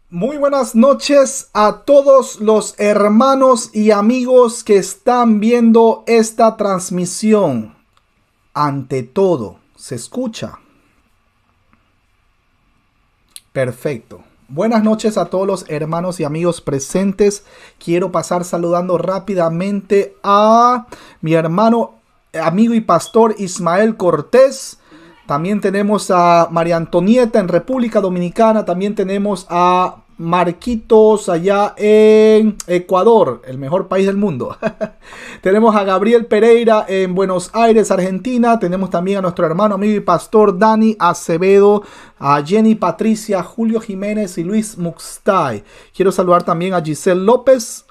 Muy buenas noches a todos los hermanos y amigos que están viendo esta transmisión. Ante todo, ¿se escucha? Perfecto. Buenas noches a todos los hermanos y amigos presentes. Quiero pasar saludando rápidamente a mi hermano, amigo y pastor Ismael Cortés. También tenemos a María Antonieta en República Dominicana. También tenemos a Marquitos allá en Ecuador, el mejor país del mundo. Tenemos a Gabriel Pereira en Buenos Aires, Argentina. Tenemos también a nuestro hermano, amigo y pastor Dani Acevedo, a Jenny Patricia, Julio Jiménez y Luis Muxtay. Quiero saludar también a Giselle López,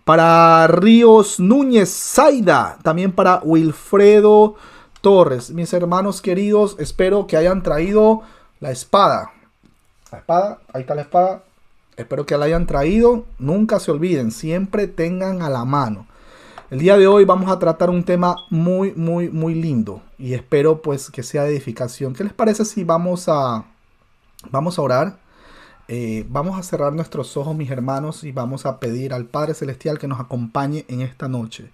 para Ríos Núñez Zaida, también para Wilfredo Torres. Mis hermanos queridos, espero que hayan traído la espada. La espada, ahí está la espada. Espero que la hayan traído. Nunca se olviden, siempre tengan a la mano. El día de hoy vamos a tratar un tema muy lindo. Y espero pues que sea de edificación. ¿Qué les parece si vamos a orar? Vamos a cerrar nuestros ojos, mis hermanos, y vamos a pedir al Padre Celestial que nos acompañe en esta noche.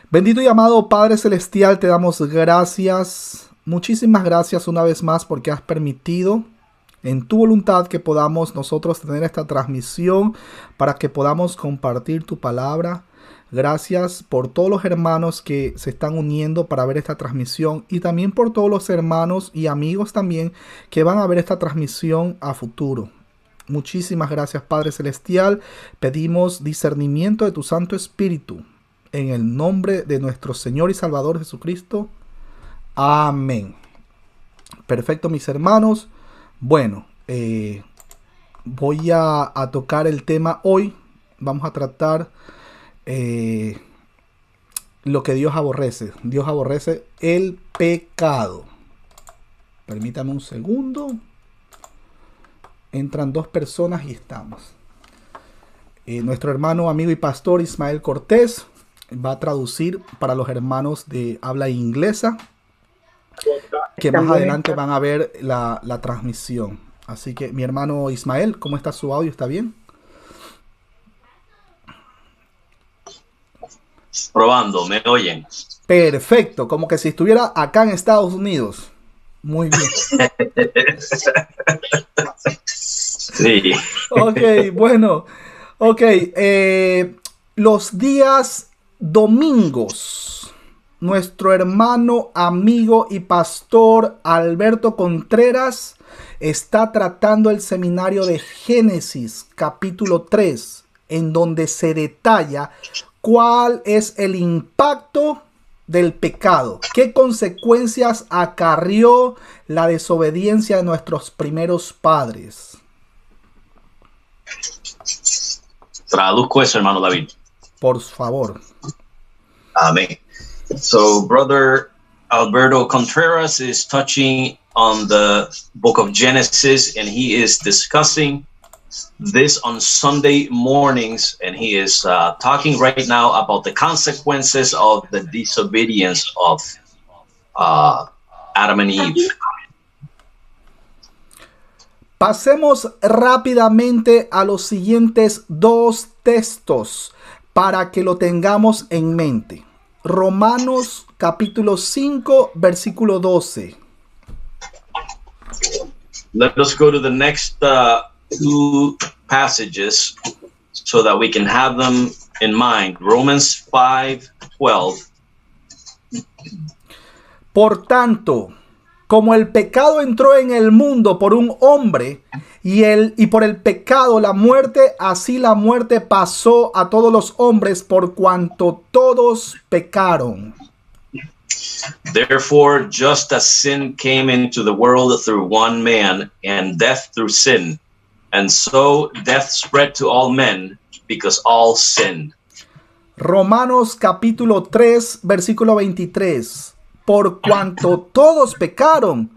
Bendito y amado Padre Celestial, te damos gracias, muchísimas gracias una vez más porque has permitido en tu voluntad que podamos nosotros tener esta transmisión para que podamos compartir tu palabra. Gracias por todos los hermanos que se están uniendo para ver esta transmisión y también por todos los hermanos y amigos también que van a ver esta transmisión a futuro. Muchísimas gracias, Padre Celestial. Pedimos discernimiento de tu Santo Espíritu. En el nombre de nuestro Señor y Salvador Jesucristo. Amén. Perfecto, mis hermanos. Bueno, voy a tocar el tema hoy. Vamos a tratar lo que Dios aborrece. Dios aborrece el pecado. Permítame un segundo. Entran dos personas y estamos. Nuestro hermano, amigo y pastor Ismael Cortés va a traducir para los hermanos de habla inglesa que más adelante van a ver la transmisión. Así que mi hermano Ismael, ¿cómo está su audio? ¿Está bien? Probando, ¿me oyen? Perfecto, como que si estuviera acá en Estados Unidos. Muy bien. Sí. Ok, bueno. Ok, los días domingos, nuestro hermano, amigo y pastor Alberto Contreras está tratando el seminario de Génesis, capítulo 3, en donde se detalla cuál es el impacto del pecado, qué consecuencias acarrió la desobediencia de nuestros primeros padres. Traduzco eso, hermano David. Por favor. Amén. So, Brother Alberto Contreras is touching on the book of Genesis, and he is discussing this on Sunday mornings, and he is talking right now about the consequences of the disobedience of Adam and Eve. Pasemos rápidamente a los siguientes dos textos para que lo tengamos en mente. Romanos capítulo 5, versículo 12. Let us go to the next two passages so that we can have them in mind. Romans 5:12. Por tanto, como el pecado entró en el mundo por un hombre y por el pecado la muerte, así la muerte pasó a todos los hombres por cuanto todos pecaron. Therefore, just as sin came into the world through one man, and death through sin, and so death spread to all men, because all sinned. Romanos capítulo 3, versículo 23. Por cuanto todos pecaron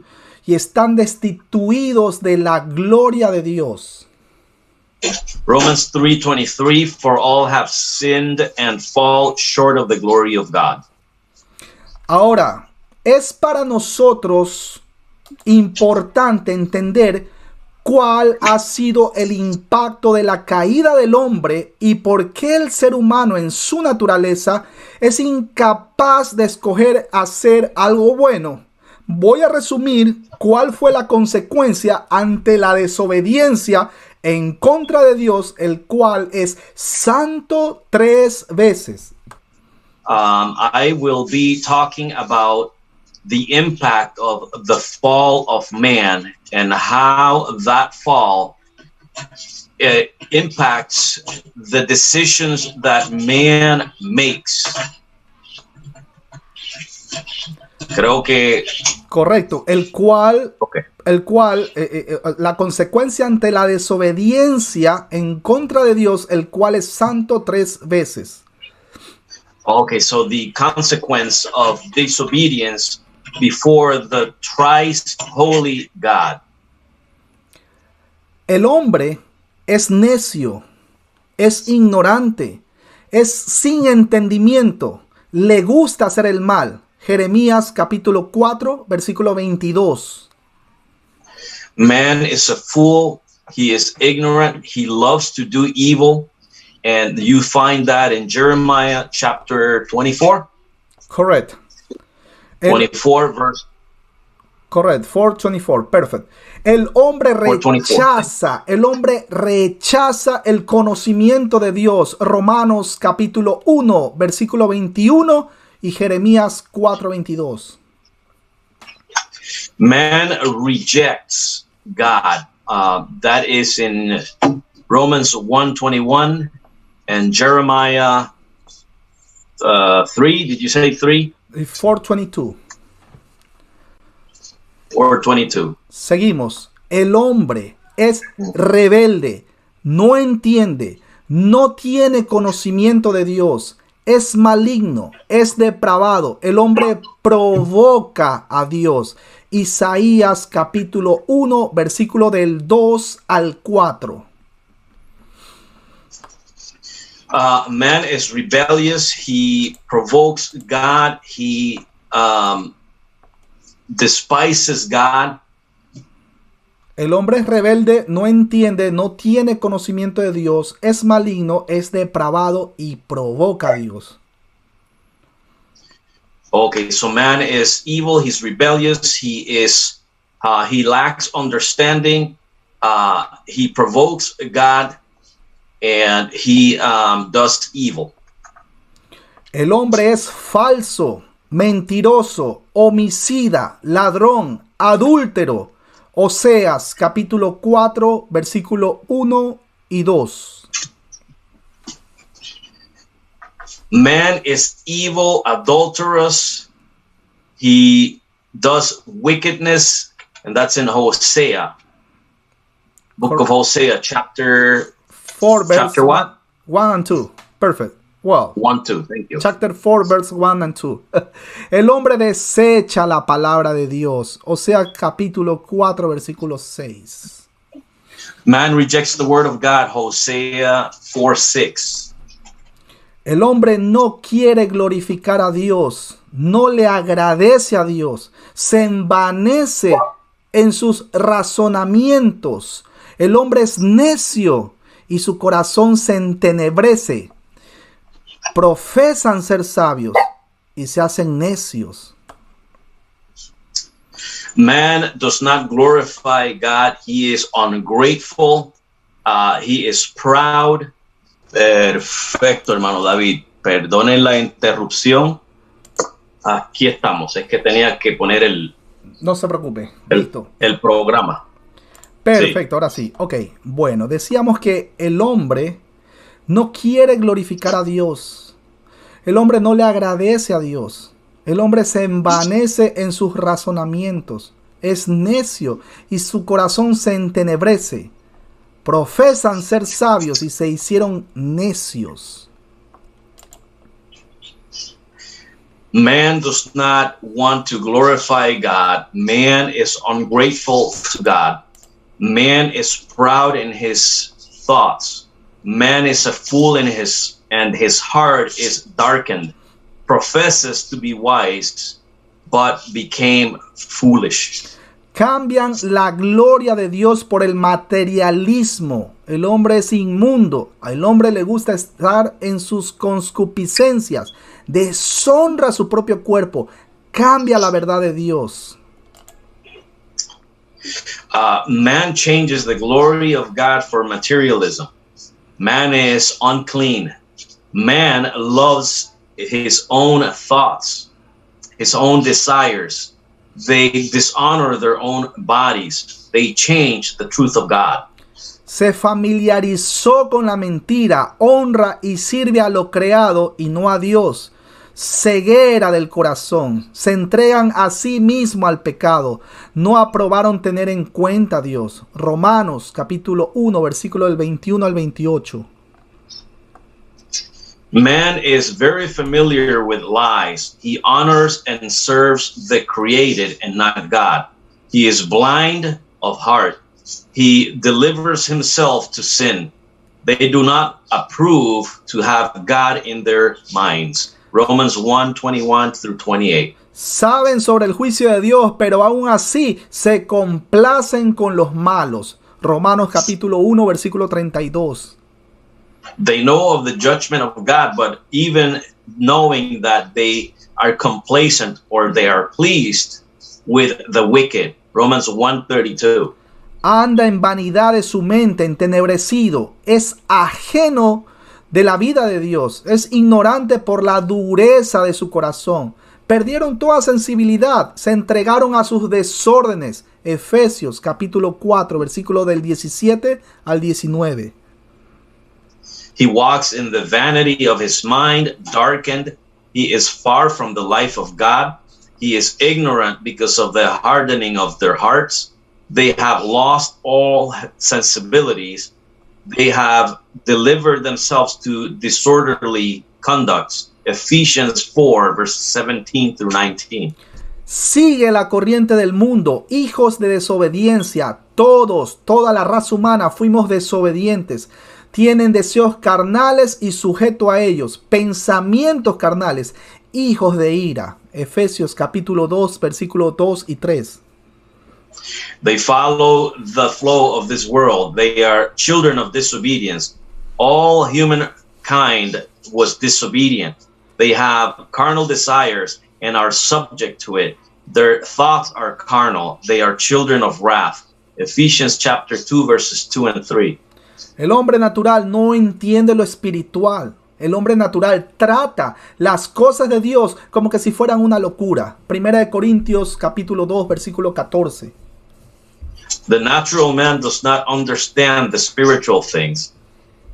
y están destituidos de la gloria de Dios. Romans 3:23, for all have sinned and fall short of the glory of God. Ahora, es para nosotros importante entender ¿Cuál ha sido el impacto de la caída del hombre y por qué el ser humano en su naturaleza es incapaz de escoger hacer algo bueno? Voy a resumir cuál fue la consecuencia ante la desobediencia en contra de Dios, el cual es santo 3 veces. I will be talking about the impact of the fall of man and how that fall impacts the decisions that man makes. Creo que correcto, el cual okay. La consecuencia ante la desobediencia en contra de Dios, el cual es santo 3 veces. Okay, so the consequence of disobedience before the thrice holy God. El hombre es necio, es ignorante, es sin entendimiento, le gusta hacer el mal. Jeremías capítulo 4, versículo 22. Man is a fool, he is ignorant, he loves to do evil, and you find that in Jeremiah chapter 24. Correct. 24 verse. Correct, 4:24, perfect. El hombre rechaza el conocimiento de Dios. Romanos capítulo 1, versículo 21 y Jeremías 4:22. Man rejects God. That is in Romans 1:21 and Jeremiah 3. Did you say 3? 4:22. Or 22. Seguimos. El hombre es rebelde, no entiende, no tiene conocimiento de Dios, es maligno, es depravado. El hombre provoca a Dios. Isaías capítulo 1, versículo del 2 al 4. Man is rebellious. He provokes God. He despises God. El hombre es rebelde, no entiende, no tiene conocimiento de Dios, es maligno, es depravado y provoca a Dios. Okay, so man is evil, he's rebellious, he lacks understanding, he provokes God, and he does evil. El hombre es falso, mentiroso, homicida, ladrón, adúltero. Oseas capítulo 4, versículo 1 y 2. Man is evil, adulterous. He does wickedness, and that's in Hosea. Book of Hosea, chapter 4, verse chapter 1? 1 and 2. Perfect. Well, 1, 2, thank you. Chapter 4, verse 1 and 2. El hombre desecha la palabra de Dios. O sea, capítulo 4, versículo 6. Man rejects the word of God, Hosea 4:6. El hombre no quiere glorificar a Dios, no le agradece a Dios, se envanece en sus razonamientos. El hombre es necio y su corazón se entenebrece. Profesan ser sabios y se hacen necios. Man does not glorify God. He is ungrateful. He is proud. Perfecto, hermano David. Perdonen la interrupción. Aquí estamos. Es que tenía que poner No se preocupe. Listo. El programa. Perfecto, sí. Ahora sí. Ok, bueno, decíamos que el hombre no quiere glorificar a Dios. El hombre no le agradece a Dios. El hombre se envanece en sus razonamientos. Es necio y su corazón se entenebrece. Profesan ser sabios y se hicieron necios. Man does not want to glorify God. Man is ungrateful to God. Man is proud in his thoughts. Man is a fool in his heart is darkened. Professes to be wise, but became foolish. Cambian la gloria de Dios por el materialismo. El hombre es inmundo. Al hombre le gusta estar en sus concupiscencias. Deshonra su propio cuerpo. Cambia la verdad de Dios. Man changes the glory of God for materialism. Man is unclean. Man loves his own thoughts, his own desires. They dishonor their own bodies. They change the truth of God. Se familiarizó con la mentira, honra y sirve a lo creado y no a Dios. Ceguera del corazón. Se entregan a sí mismo al pecado. No aprobaron tener en cuenta a Dios. Romanos capítulo 1, versículo del 21 al 28. Man is very familiar with lies. He honors and serves the created and not God. He is blind of heart. He delivers himself to sin. They do not approve to have God in their minds. Romans 1:21 through 28. Saben sobre el juicio de Dios, pero aún así se complacen con los malos. Romanos capítulo 1, versículo 32. They know of the judgment of God, but even knowing that they are complacent or they are pleased with the wicked. Romans 1:32. Anda en vanidad de su mente, entenebrecido. Es ajeno de la vida de Dios. Es ignorante por la dureza de su corazón. Perdieron toda sensibilidad. Se entregaron a sus desórdenes. Efesios capítulo 4, versículo del 17 al 19. He walks in the vanity of his mind, darkened. He is far from the life of God. He is ignorant because of the hardening of their hearts. They have lost all sensibilities. They have delivered themselves to disorderly conducts. Ephesians 4, verse 17 through 19. Sigue la corriente del mundo, hijos de desobediencia. Toda la raza humana fuimos desobedientes. Tienen deseos carnales y sujeto a ellos, pensamientos carnales, hijos de ira. Efesios capítulo 2, versículos 2 y 3. They follow the flow of this world. They are children of disobedience. All humankind was disobedient. They have carnal desires and are subject to it. Their thoughts are carnal. They are children of wrath. Ephesians chapter 2, verses 2 and 3. El hombre natural no entiende lo espiritual. El hombre natural trata las cosas de Dios como que si fueran una locura. Primera de Corintios capítulo 2, versículo 14. The natural man does not understand the spiritual things.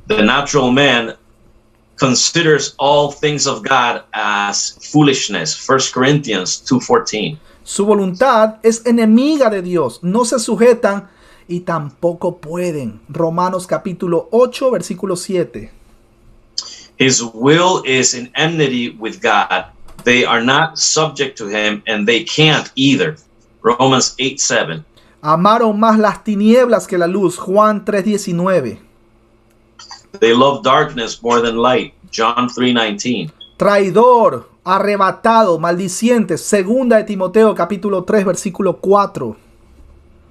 The natural man considers all things of God as foolishness. 1 Corinthians 2:14. Su voluntad es enemiga de Dios. No se sujetan y tampoco pueden. Romanos capítulo 8, versículo 7. His will is in enmity with God. They are not subject to him and they can't either. Romans 8:7. Amaron más las tinieblas que la luz. Juan 3:19. They love darkness more than light. John 3:19. Traidor, arrebatado, maldiciente. Segunda de Timoteo capítulo 3, versículo 4.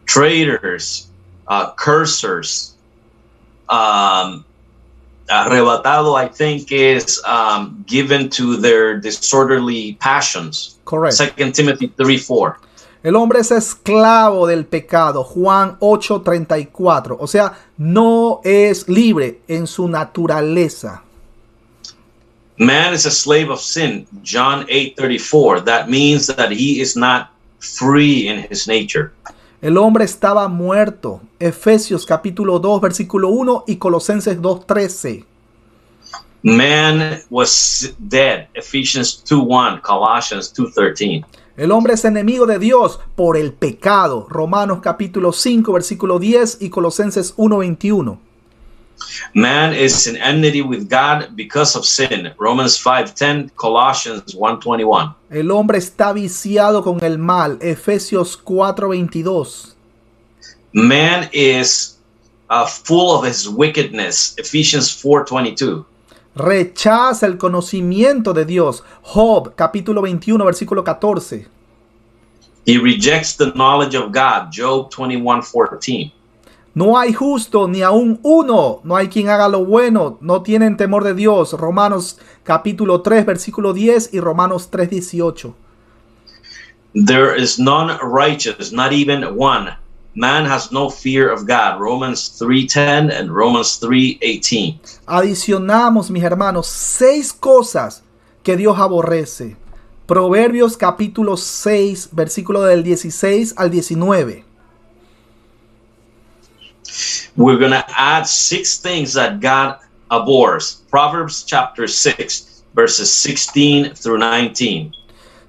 Traitors, cursers. Arrebatado, I think, is given to their disorderly passions. Correct. 2 Timothy 3:4. El hombre es esclavo del pecado. Juan 8:34. O sea, no es libre en su naturaleza. Man is a slave of sin. John 8:34. That means that he is not free in his nature. El hombre estaba muerto. Efesios capítulo 2, versículo 1 y Colosenses 2:13. Man was dead. Ephesians 2:1. Colossians 2:13. El hombre es enemigo de Dios por el pecado. Romanos capítulo 5, versículo 10 y Colosenses 1:21. Man is in enmity with God because of sin. Romans 5:10, Colossians 1:21. El hombre está viciado con el mal. Efesios 4:22. Man is full of his wickedness. Ephesians 4:22. Rechaza el conocimiento de Dios. Job capítulo 21, versículo 14. He rejects the knowledge of God. Job 21:14. No hay justo ni aún uno, no hay quien haga lo bueno, no tienen temor de Dios. Romanos capítulo 3, versículo 10 y Romanos 3:18. There is none righteous, not even one. Man has no fear of God. Romans 3:10 and Romans 3:18. Adicionamos, mis hermanos, 6 cosas que Dios aborrece. Proverbios capítulo 6, versículo del 16 al 19. We're going to add 6 things that God abhors. Proverbs chapter 6, verses 16 through 19.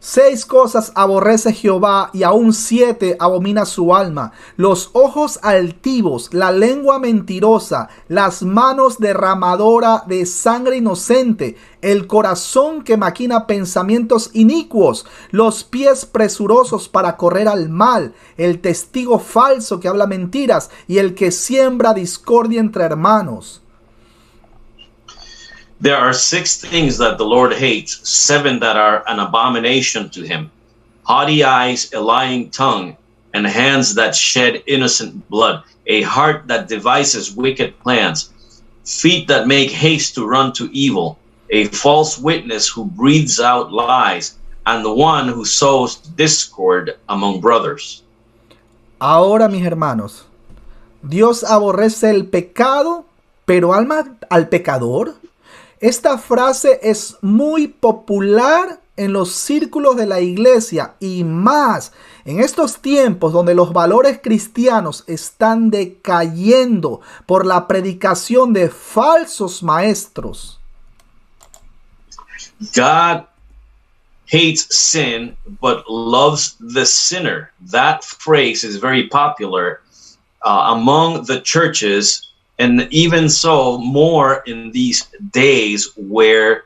6 cosas aborrece Jehová y aún 7 abomina su alma: los ojos altivos, la lengua mentirosa, las manos derramadora de sangre inocente, el corazón que maquina pensamientos inicuos, los pies presurosos para correr al mal, el testigo falso que habla mentiras y el que siembra discordia entre hermanos. There are 6 things that the Lord hates, 7 that are an abomination to him: haughty eyes, a lying tongue, and hands that shed innocent blood, a heart that devises wicked plans, feet that make haste to run to evil, a false witness who breathes out lies, and the one who sows discord among brothers. Ahora, mis hermanos, Dios aborrece el pecado, pero ama al pecador. Esta frase es muy popular en los círculos de la iglesia y más en estos tiempos donde los valores cristianos están decayendo por la predicación de falsos maestros. God hates sin but loves the sinner. That phrase is very popular among the churches. And even so, more in these days where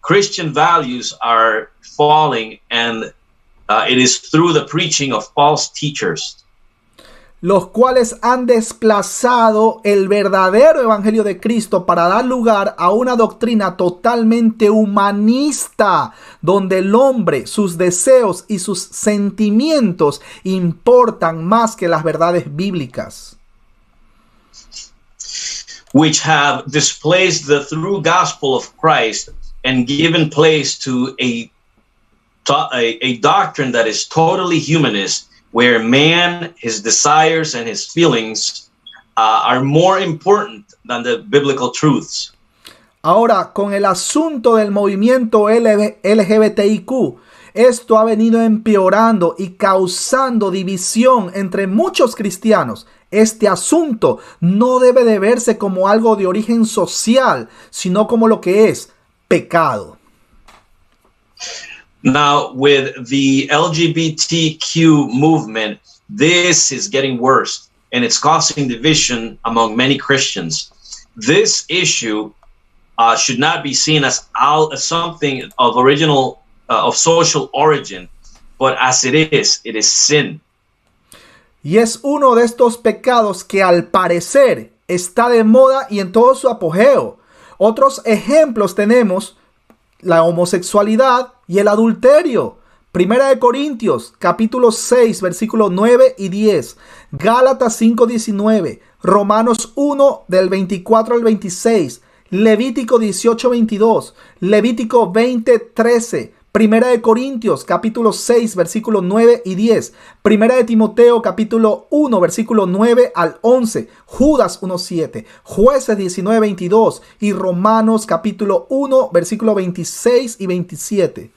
Christian values are falling, and it is through the preaching of false teachers. Los cuales han desplazado el verdadero evangelio de Cristo para dar lugar a una doctrina totalmente humanista, donde el hombre, sus deseos y sus sentimientos importan más que las verdades bíblicas. Which have displaced the true gospel of Christ and given place to a doctrine that is totally humanist, where man, his desires and his feelings are more important than the biblical truths. Ahora, con el asunto del movimiento LGBTIQ, esto ha venido empeorando y causando división entre muchos cristianos. Este asunto no debe de verse como algo de origen social, sino como lo que es: pecado. Now, with the LGBTQ movement, this is getting worse, and it's causing division among many Christians. This issue should not be seen as something of social origin, but as it is sin. Y es uno de estos pecados que al parecer está de moda y en todo su apogeo. Otros ejemplos tenemos la homosexualidad y el adulterio. Primera de Corintios, capítulo 6, versículos 9 y 10. Gálatas 5:19. Romanos 1, del 24 al 26. Levítico 18:22. Levítico 20:13. Primera de Corintios, capítulo 6, versículos 9 y 10. Primera de Timoteo, capítulo 1, versículo 9 al 11. Judas 1:7. Jueces 19:22. Y Romanos, capítulo 1, versículo 26 y 27.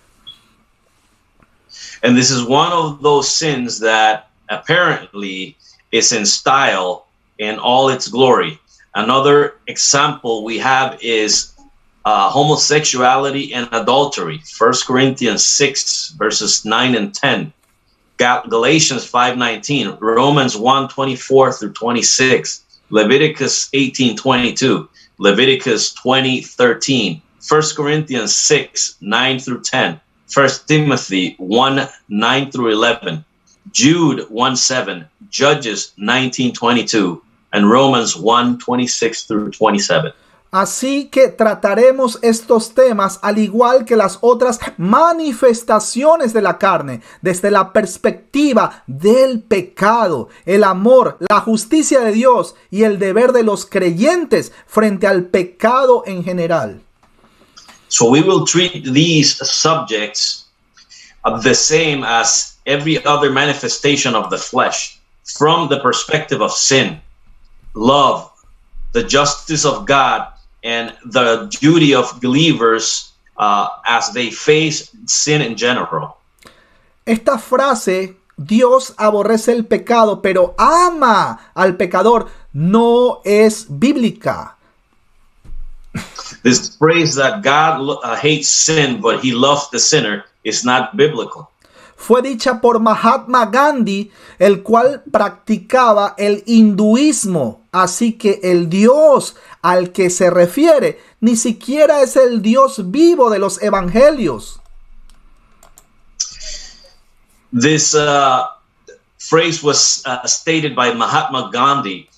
And this is one of those sins that apparently is in style in all its glory. Another example we have is homosexuality and adultery. 1 Corinthians 6, verses 9 and 10. Galatians 5:19. Romans 1:24 through 26. Leviticus 18:22. Leviticus 20:13. 1 Corinthians 6, 9 through 10. 1 Timothy 1, 9 through 11. Jude 1:7. Judges 19:22. And Romans 1:26 through 27. Así que trataremos estos temas al igual que las otras manifestaciones de la carne, desde la perspectiva del pecado, el amor, la justicia de Dios y el deber de los creyentes frente al pecado en general. So we will treat these subjects the same as every other manifestation of the flesh, from the perspective of sin, love, the justice of God, and the duty of believers as they face sin in general. Esta frase, Dios aborrece el pecado, pero ama al pecador, no es bíblica. This phrase that God hates sin, but he loves the sinner, is not biblical. Fue dicha por Mahatma Gandhi, el cual practicaba el hinduismo. Así que el Dios al que se refiere ni siquiera es el Dios vivo de los evangelios. This phrase was stated by Mahatma Gandhi,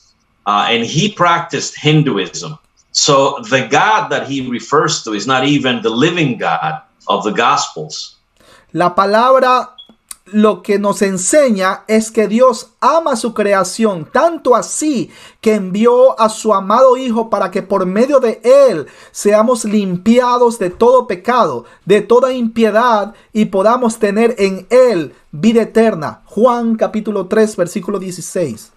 and he practiced Hinduism. So the God that he refers to is not even the living God of the Gospels. La palabra lo que nos enseña es que Dios ama su creación, tanto así que envió a su amado Hijo para que por medio de él seamos limpiados de todo pecado, de toda impiedad y podamos tener en él vida eterna. Juan capítulo 3 versículo 16.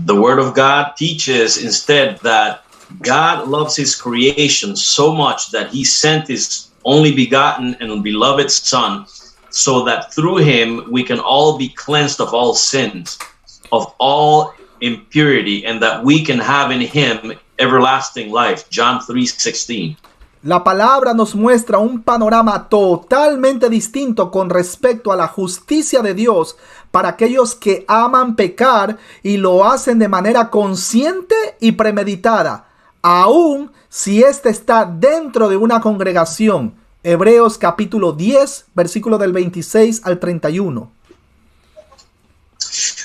The Word of God teaches instead that God loves his creation so much that he sent his only begotten and beloved Son, so that through him we can all be cleansed of all sins, of all impurity, and that we can have in him everlasting life. John 3:16. La palabra nos muestra un panorama totalmente distinto con respecto a la justicia de Dios para aquellos que aman pecar y lo hacen de manera consciente y premeditada, aun si éste está dentro de una congregación. Hebreos capítulo 10, versículo del 26 al 31.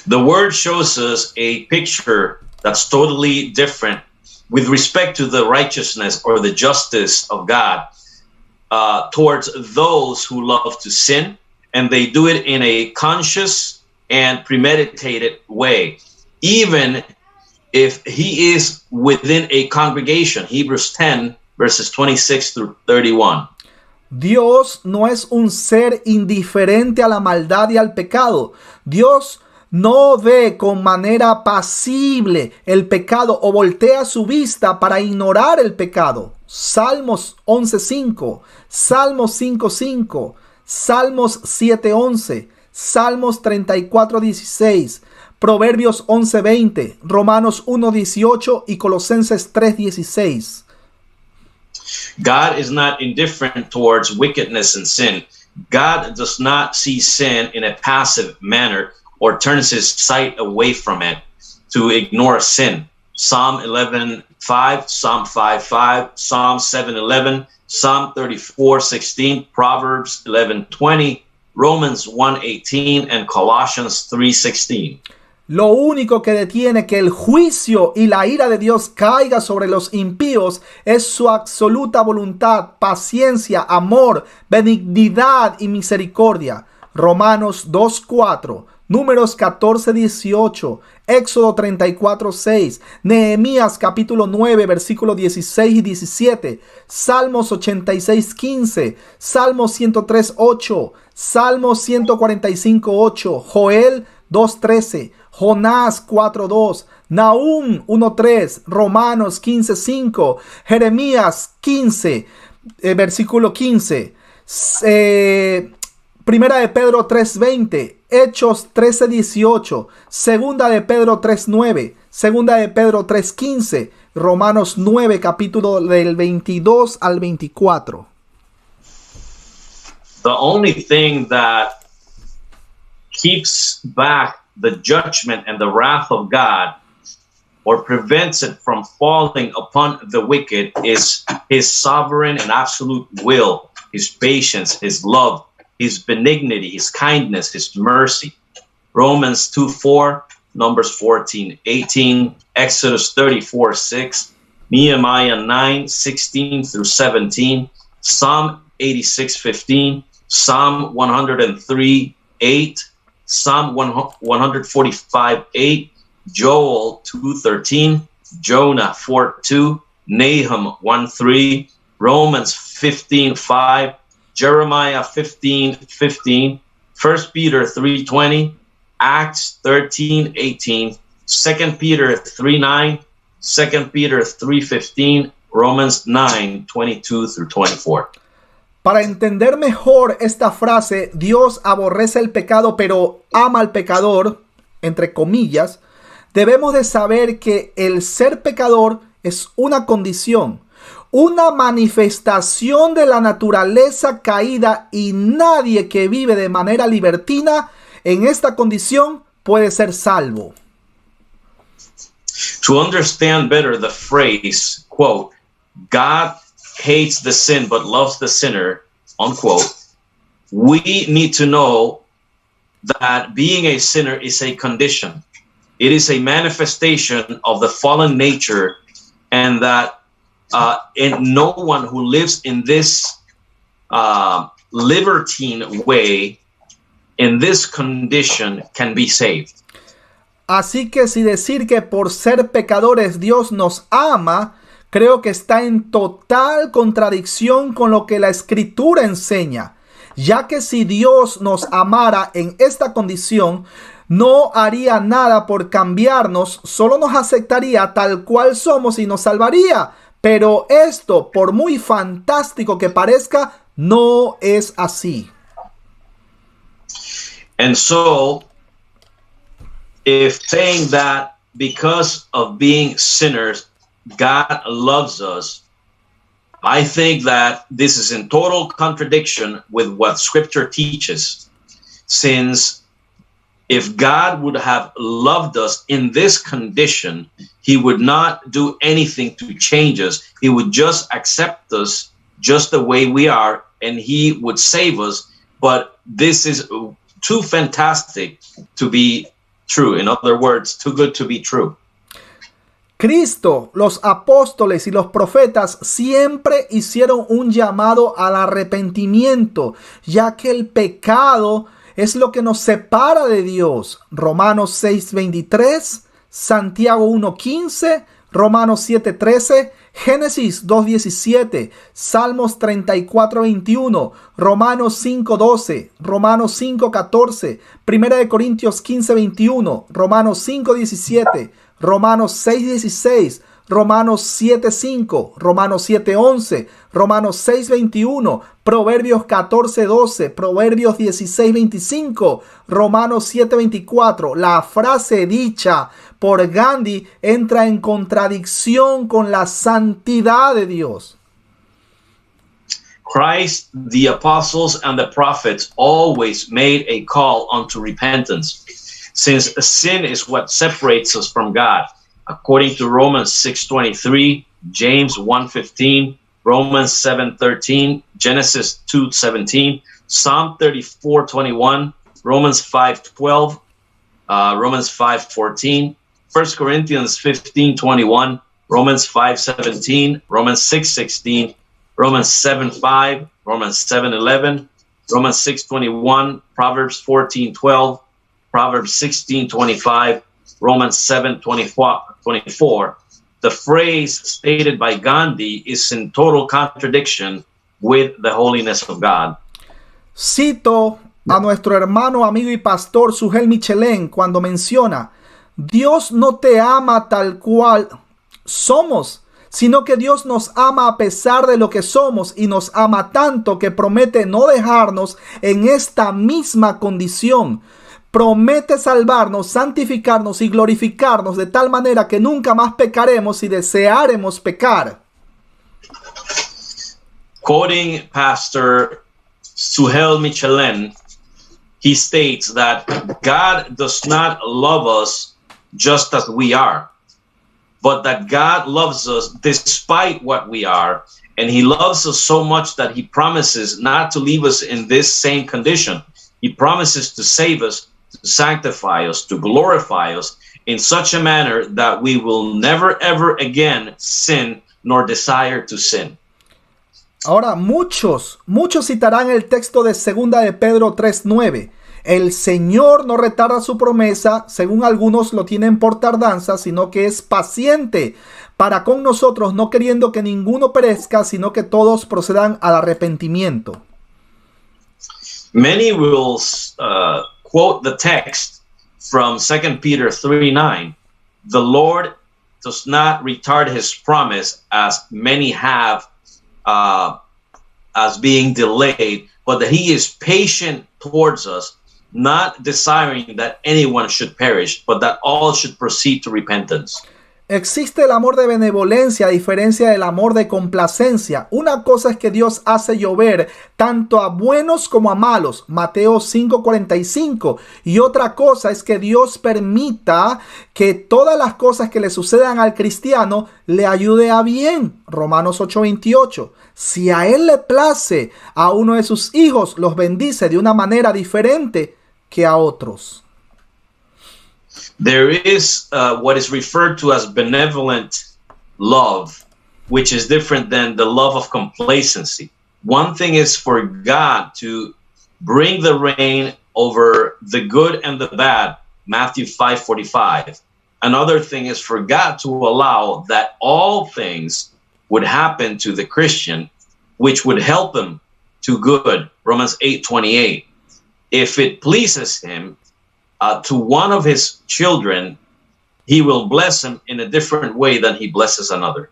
The word shows us a picture that's totally different with respect to the righteousness or the justice of God towards those who love to sin, and they do it in a conscious and premeditated way, even if he is within a congregation. Hebrews 10, verses 26 through 31. Dios no es un ser indiferente a la maldad y al pecado. Dios no ve con manera pasible el pecado o voltea su vista para ignorar el pecado. Salmos 11:5, Salmos 5:5, Salmos 7:11, Salmos 34:16, Proverbios 11:20, Romanos 1:18 y Colosenses 3:16. God is not indifferent towards wickedness and sin. God does not see sin in a passive manner or turns his sight away from it to ignore sin. Psalm 11:5, Psalm 5:5, Psalm 7:11, Psalm 34:16, Proverbs 11:20, Romans 1:18, and Colossians 3:16. Lo único que detiene que el juicio y la ira de Dios caiga sobre los impíos es su absoluta voluntad, paciencia, amor, benignidad y misericordia. Romanos 2:4, Números 14:18, Éxodo 34:6, Nehemías capítulo 9, versículos 16 y 17, Salmos 86:15, Salmos 103:8, Salmos 145:8, Joel 2:13, Jonás 4:2, Nahum 1:3, Romanos 15:5, Jeremías 15, versículo 15, Primera de Pedro 3:20, Hechos 13:18, Segunda de Pedro 3:9, Segunda de Pedro 3:15, Romanos 9, capítulo del 22 al 24. The only thing that keeps back the judgment and the wrath of God, or prevents it from falling upon the wicked, is his sovereign and absolute will, his patience, his love, his benignity, his kindness, his mercy. Romans 2:4, Numbers 14:18, Exodus 34:6, Nehemiah 9:16 through 17, Psalm 86:15, Psalm 103:8, Psalm 145:8, Joel 2:13, Jonah 4:2, Nahum 1:3, Romans 15:5, Jeremiah 15:15, 1 Peter 3:20, Acts 13:18, 2 Peter 3:9, 2 Peter 3:15, Romans 9:22 through 24. Para entender mejor esta frase, Dios aborrece el pecado pero ama al pecador, entre comillas, debemos de saber que el ser pecador es una condición, una manifestación de la naturaleza caída, y nadie que vive de manera libertina en esta condición puede ser salvo. To understand better the phrase, quote, God hates the sin but loves the sinner, unquote, we need to know that being a sinner is a condition. It is a manifestation of the fallen nature, and that no one who lives in this libertine way, in this condition, can be saved. Así que si decir que por ser pecadores Dios nos ama, creo que está en total contradicción con lo que la Escritura enseña, ya que si Dios nos amara en esta condición, no haría nada por cambiarnos, solo nos aceptaría tal cual somos y nos salvaría. Pero esto, por muy fantástico que parezca, no es así. And so, if saying that because of being sinners, God loves us, I think that this is in total contradiction with what Scripture teaches. Since if God would have loved us in this condition, he would not do anything to change us. He would just accept us just the way we are, and he would save us. But this is too fantastic to be true. In other words, too good to be true. Cristo, los apóstoles y los profetas siempre hicieron un llamado al arrepentimiento, ya que el pecado es lo que nos separa de Dios. Romanos 6:23, Santiago 1:15, Romanos 7:13, Génesis 2:17, Salmos 34:21, Romanos 5:12, Romanos 5:14, Primera de Corintios 15:21, Romanos 5:17, Romanos 6:16, Romanos 7:5, Romanos 7:11, Romanos 6:21, Proverbios 14:12, Proverbios 16:25, Romanos 7:24. La frase dicha por Gandhi entra en contradicción con la santidad de Dios. Christ, the apostles, and the prophets always made a call unto repentance, since sin is what separates us from God. According to Romans 6:23, James 1:15, Romans 7:13, Genesis 2:17, Psalm 34:21, Romans 5:12, Romans 5:14, 1 Corinthians 15:21, Romans 5:17, Romans 6:16, Romans 7:5, Romans 7:11, Romans 6:21, Proverbs 14:12, Proverbs 16:25, Romans 7:24. The phrase stated by Gandhi is in total contradiction with the holiness of God. Cito a nuestro hermano, amigo y pastor Sugel Michelén cuando menciona: Dios no te ama tal cual somos, sino que Dios nos ama a pesar de lo que somos, y nos ama tanto que promete no dejarnos en esta misma condición. Promete salvarnos, santificarnos y glorificarnos de tal manera que nunca más pecaremos si deseáremos pecar. Quoting Pastor Sugel Michelén, he states that God does not love us just as we are, but that God loves us despite what we are, and he loves us so much that he promises not to leave us in this same condition. He promises to save us to sanctify us, to glorify us in such a manner that we will never ever again sin nor desire to sin. Ahora, muchos citarán el texto de 2 de Pedro 3:9. El Señor no retarda su promesa, según algunos lo tienen por tardanza, sino que es paciente para con nosotros, no queriendo que ninguno perezca, sino que todos procedan al arrepentimiento. Many will quote the text from 2 Peter 3:9. The Lord does not retard his promise, as many have as being delayed, but that he is patient towards us, not desiring that anyone should perish, but that all should proceed to repentance. Existe el amor de benevolencia a diferencia del amor de complacencia. Una cosa es que Dios hace llover tanto a buenos como a malos, Mateo 5:45. Y otra cosa es que Dios permita que todas las cosas que le sucedan al cristiano le ayude a bien, Romanos 8:28. Si a él le place a uno de sus hijos, los bendice de una manera diferente que a otros. There is what is referred to as benevolent love, which is different than the love of complacency. One thing is for God to bring the rain over the good and the bad, Matthew 5:45. Another thing is for God to allow that all things would happen to the Christian, which would help him to good, Romans 8:28. If it pleases him, to one of his children, he will bless him in a different way than he blesses another.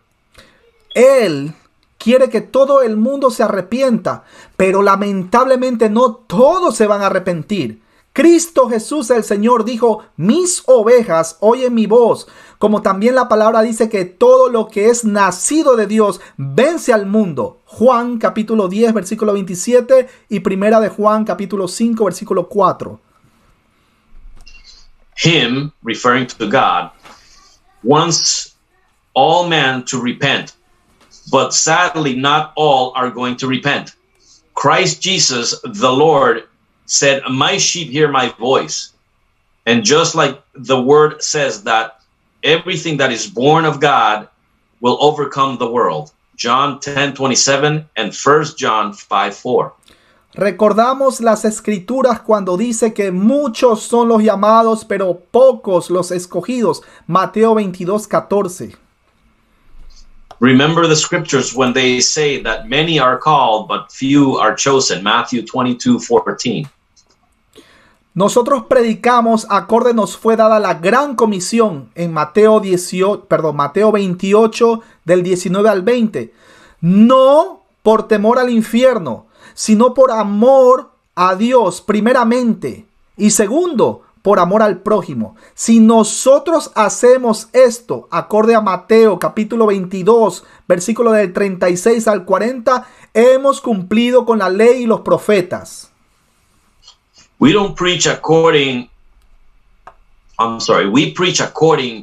Él quiere que todo el mundo se arrepienta, pero lamentablemente no todos se van a arrepentir. Cristo Jesús el Señor dijo: mis ovejas oyen mi voz, como también la palabra dice que todo lo que es nacido de Dios vence al mundo. Juan capítulo 10 versículo 27 y primera de Juan capítulo 5 versículo 4. Him, referring to God, wants all men to repent, but sadly not all are going to repent. Christ Jesus, the Lord, said, my sheep hear my voice. And just like the word says that everything that is born of God will overcome the world. John 10:27 and 1 John 5:4. Recordamos las escrituras cuando dice que muchos son los llamados, pero pocos los escogidos. Mateo 22:14. Remember the scriptures when they say that many are called, but few are chosen. Matthew 22:14. Nosotros predicamos acorde nos fue dada la gran comisión en Mateo 28 del 19 al 20. No por temor al infierno, sino por amor a Dios primeramente y segundo, por amor al prójimo. Si nosotros hacemos esto acorde a Mateo capítulo 22, versículo del 36 al 40, hemos cumplido con la ley y los profetas. We preach according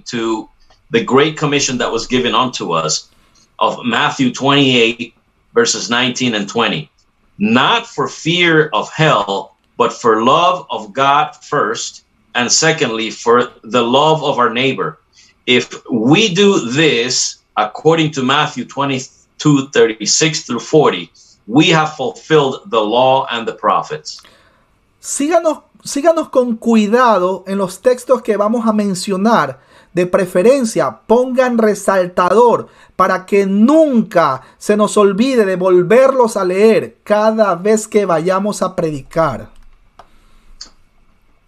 to the great commission that was given unto us of Matthew 28 verses 19 and 20. Not for fear of hell, but for love of God first, and secondly, for the love of our neighbor. If we do this, according to Matthew 22:36 through 40, we have fulfilled the law and the prophets. Síganos con cuidado en los textos que vamos a mencionar. De preferencia, pongan resaltador para que nunca se nos olvide de volverlos a leer cada vez que vayamos a predicar.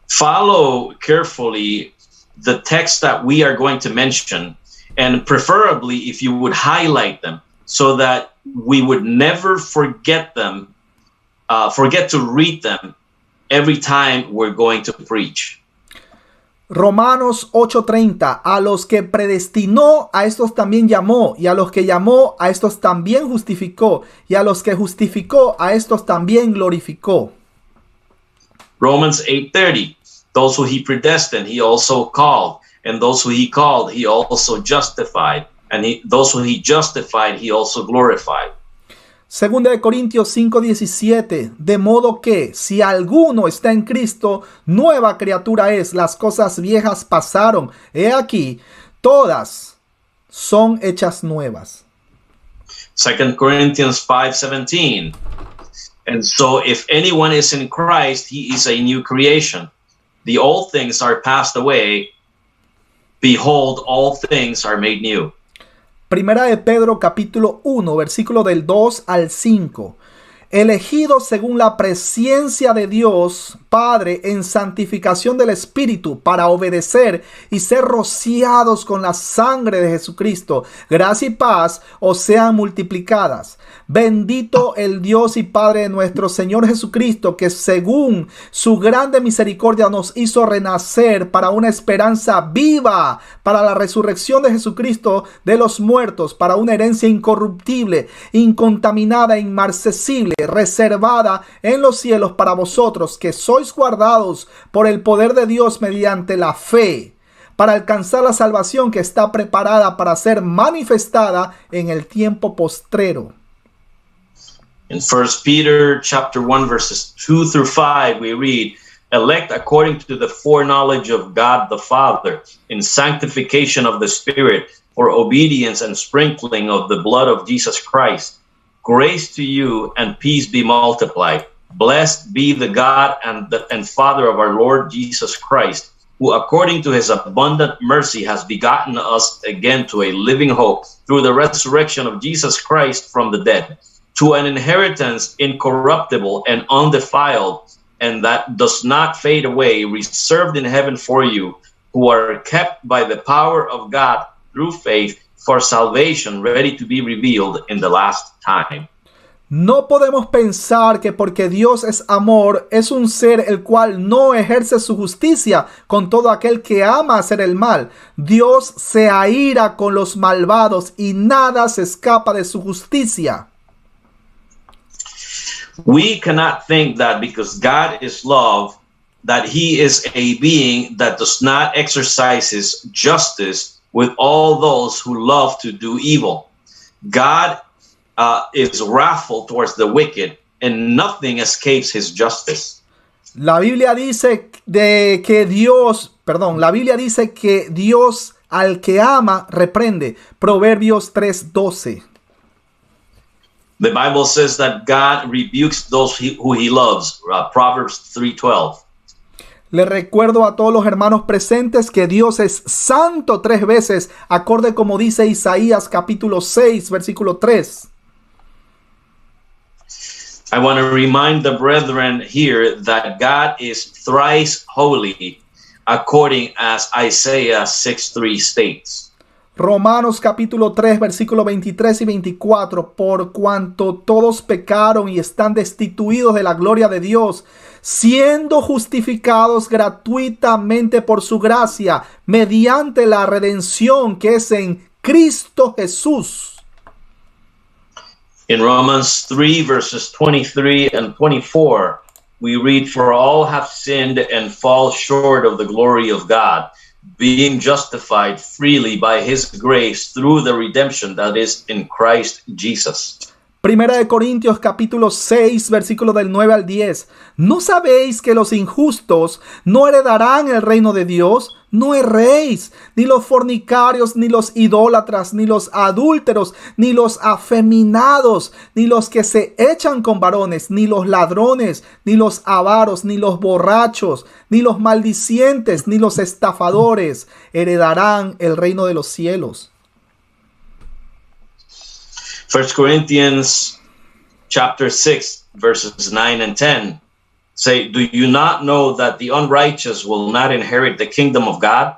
Follow carefully the text that we are going to mention, and preferably if you would highlight them so that we would never forget to read them every time we're going to preach. Romanos 8:30, a los que predestinó, a estos también llamó, y a los que llamó, a estos también justificó, y a los que justificó, a estos también glorificó. Romans 8:30, those who he predestined, he also called, and those who he called, he also justified, and those who he justified, he also glorified. Segunda de Corintios 5:17, de modo que si alguno está en Cristo, nueva criatura es, las cosas viejas pasaron, he aquí, todas son hechas nuevas. 2 Corinthians 5:17. And so if anyone is in Christ, he is a new creation. The old things are passed away. Behold, all things are made new. Primera de Pedro capítulo 1, versículo del 2 al 5. Elegidos según la presciencia de Dios Padre en santificación del Espíritu para obedecer y ser rociados con la sangre de Jesucristo. Gracia y paz os sean multiplicadas. Bendito el Dios y Padre de nuestro Señor Jesucristo, que según su grande misericordia nos hizo renacer para una esperanza viva, para la resurrección de Jesucristo de los muertos, para una herencia incorruptible, incontaminada, inmarcesible, reservada en los cielos para vosotros, que sois guardados por el poder de Dios mediante la fe, para alcanzar la salvación que está preparada para ser manifestada en el tiempo postrero. In 1 Peter chapter 1 verses 2 through 5 we read, elect according to the foreknowledge of God the Father, in sanctification of the Spirit, for obedience and sprinkling of the blood of Jesus Christ. Grace to you and peace be multiplied. Blessed be the God and Father of our Lord Jesus Christ, who according to his abundant mercy has begotten us again to a living hope through the resurrection of Jesus Christ from the dead, to an inheritance incorruptible and undefiled, and that does not fade away, reserved in heaven for you, who are kept by the power of God through faith for salvation, ready to be revealed in the last time. No podemos pensar que porque Dios es amor, es un ser el cual no ejerce su justicia con todo aquel que ama hacer el mal. Dios se aira con los malvados y nada se escapa de su justicia. We cannot think that because God is love, that he is a being that does not exercise his justice with all those who love to do evil. God is wrathful towards the wicked, and nothing escapes his justice. La Biblia dice que Dios al que ama reprende. Proverbios 3:12. The Bible says that God rebukes those who he loves. Proverbs 3:12. Le recuerdo a todos los hermanos presentes que Dios es santo 3 veces, acorde como dice Isaías capítulo 6, versículo 3. I want to remind the brethren here that God is thrice holy, according as Isaiah 6:3 states. Romanos capítulo 3, versículo 23 y 24. Por cuanto todos pecaron y están destituidos de la gloria de Dios, siendo justificados gratuitamente por su gracia, mediante la redención que es en Cristo Jesús. In Romans 3 verses 23 and 24, we read, for all have sinned and fall short of the glory of God, being justified freely by his grace through the redemption that is in Christ Jesus. Primera de Corintios capítulo 6, versículo del 9 al 10. ¿No sabéis que los injustos no heredarán el reino de Dios? No erréis, ni los fornicarios, ni los idólatras, ni los adúlteros, ni los afeminados, ni los que se echan con varones, ni los ladrones, ni los avaros, ni los borrachos, ni los maldicientes, ni los estafadores heredarán el reino de los cielos. 1 Corinthians chapter 6 verses 9 and 10 say, do you not know that the unrighteous will not inherit the kingdom of God?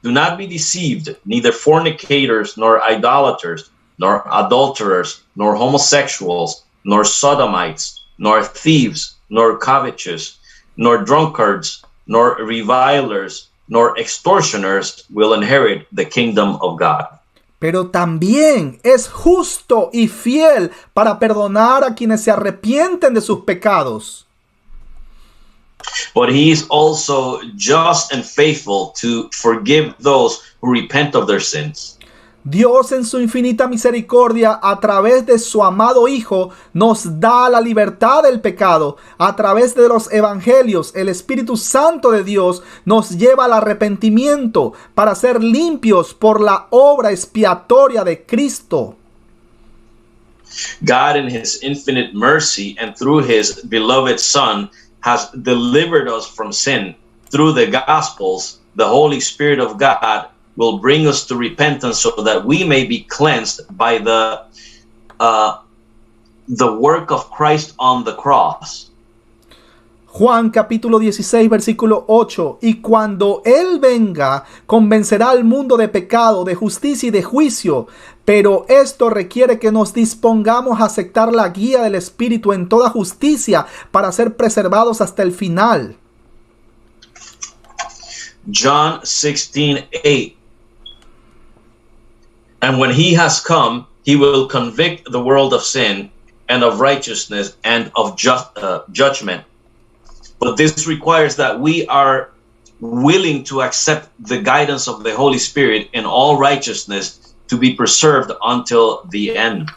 Do not be deceived, neither fornicators, nor idolaters, nor adulterers, nor homosexuals, nor sodomites, nor thieves, nor covetous, nor drunkards, nor revilers, nor extortioners will inherit the kingdom of God. Pero también es justo y fiel para perdonar a quienes se arrepienten de sus pecados. But he is also just and faithful to forgive those who repent of their sins. Dios en su infinita misericordia, a través de su amado Hijo, nos da la libertad del pecado. A través de los evangelios, el Espíritu Santo de Dios nos lleva al arrepentimiento para ser limpios por la obra expiatoria de Cristo. God in his infinite mercy and through his beloved Son has delivered us from sin. Through the Gospels, the Holy Spirit of God will bring us to repentance so that we may be cleansed by the work of Christ on the cross. Juan capítulo 16 versículo 8. Y cuando Él venga, convencerá al mundo de pecado, de justicia y de juicio. Pero esto requiere que nos dispongamos a aceptar la guía del Espíritu en toda justicia para ser preservados hasta el final. John 16:8. And when he has come, he will convict the world of sin and of righteousness and of judgment. But this requires that we are willing to accept the guidance of the Holy Spirit in all righteousness to be preserved until the end.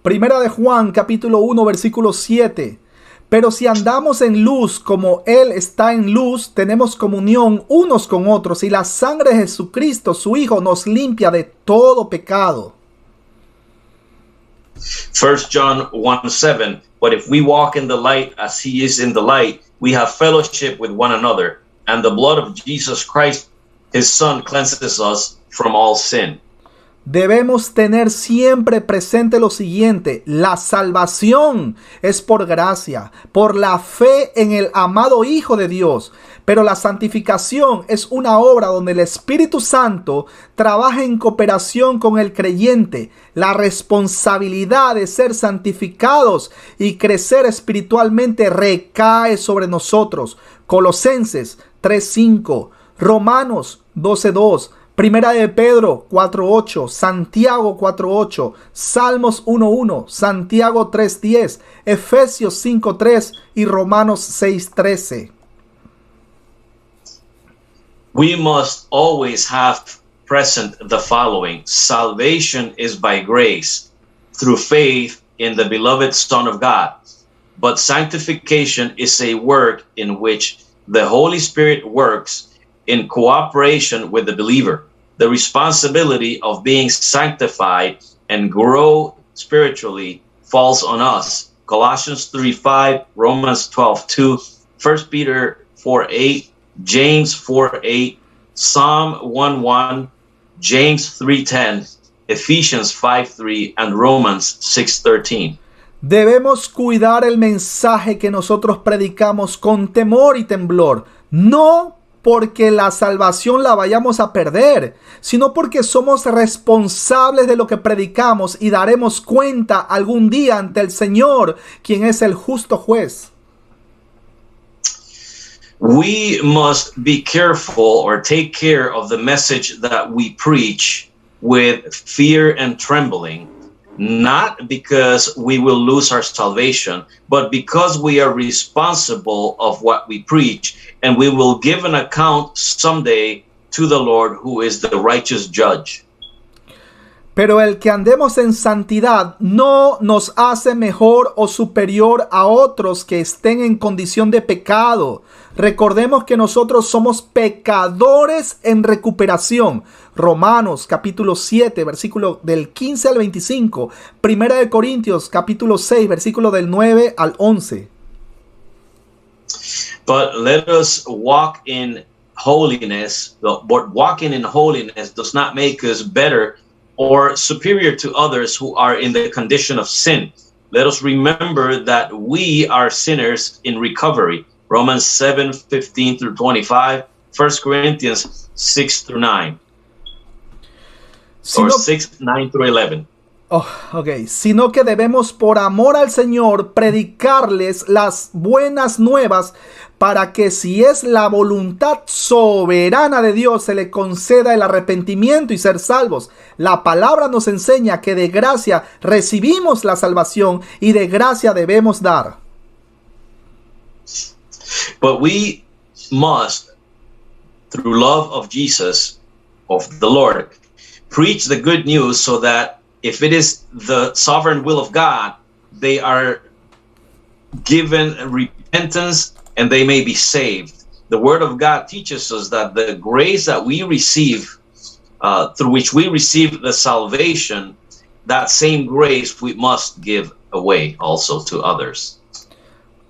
Primera de Juan, capítulo 1, versículo 7. Pero si andamos en luz como Él está en luz, tenemos comunión unos con otros y la sangre de Jesucristo, su Hijo, nos limpia de todo pecado. 1 John 1:7. But if we walk in the light as he is in the light, we have fellowship with one another, and the blood of Jesus Christ, his Son, cleanses us from all sin. Debemos tener siempre presente lo siguiente: la salvación es por gracia, por la fe en el amado Hijo de Dios. Pero la santificación es una obra donde el Espíritu Santo trabaja en cooperación con el creyente. La responsabilidad de ser santificados y crecer espiritualmente recae sobre nosotros. Colosenses 3:5, Romanos 12:2, Primera de Pedro 4:8, Santiago 4:8, Salmos 1:1, Santiago 3:10, Efesios 5:3 y Romanos 6:13. We must always have present the following. Salvation is by grace through faith in the beloved Son of God. But sanctification is a work in which the Holy Spirit works in cooperation with the believer. The responsibility of being sanctified and grow spiritually falls on us. Colossians 3:5, Romans 12:2, 1 Peter 4:8, James 4:8, Psalm 1:1, James 3:10, Ephesians 5:3, and Romans 6:13. Debemos cuidar el mensaje que nosotros predicamos con temor y temblor, no porque la salvación la vayamos a perder, sino porque somos responsables de lo que predicamos y daremos cuenta algún día ante el Señor, quien es el justo juez. We must be careful or take care of the message that we preach with fear and trembling, not because we will lose our salvation, but because we are responsible of what we preach, and we will give an account someday to the Lord, who is the righteous judge. Pero el que andemos en santidad no nos hace mejor o superior a otros que estén en condición de pecado. Recordemos que nosotros somos pecadores en recuperación. Romanos capítulo 7, versículo del 15 al 25. Primera de Corintios capítulo 6, versículo del 9 al 11. But let us walk in holiness. But walking in holiness does not make us better or superior to others who are in the condition of sin. Let us remember that we are sinners in recovery. Romans 7:15 through 25, 1 Corinthians 6 through 9. Or 6, 9 through 11. Sino que debemos por amor al Señor predicarles las buenas nuevas para que si es la voluntad soberana de Dios se le conceda el arrepentimiento y ser salvos. La palabra nos enseña que de gracia recibimos la salvación y de gracia debemos dar. But we must, through love of Jesus, of the Lord, preach the good news so that if it is the sovereign will of God, they are given repentance and they may be saved. The word of God teaches us that the grace that we receive, through which we receive the salvation, that same grace we must give away also to others.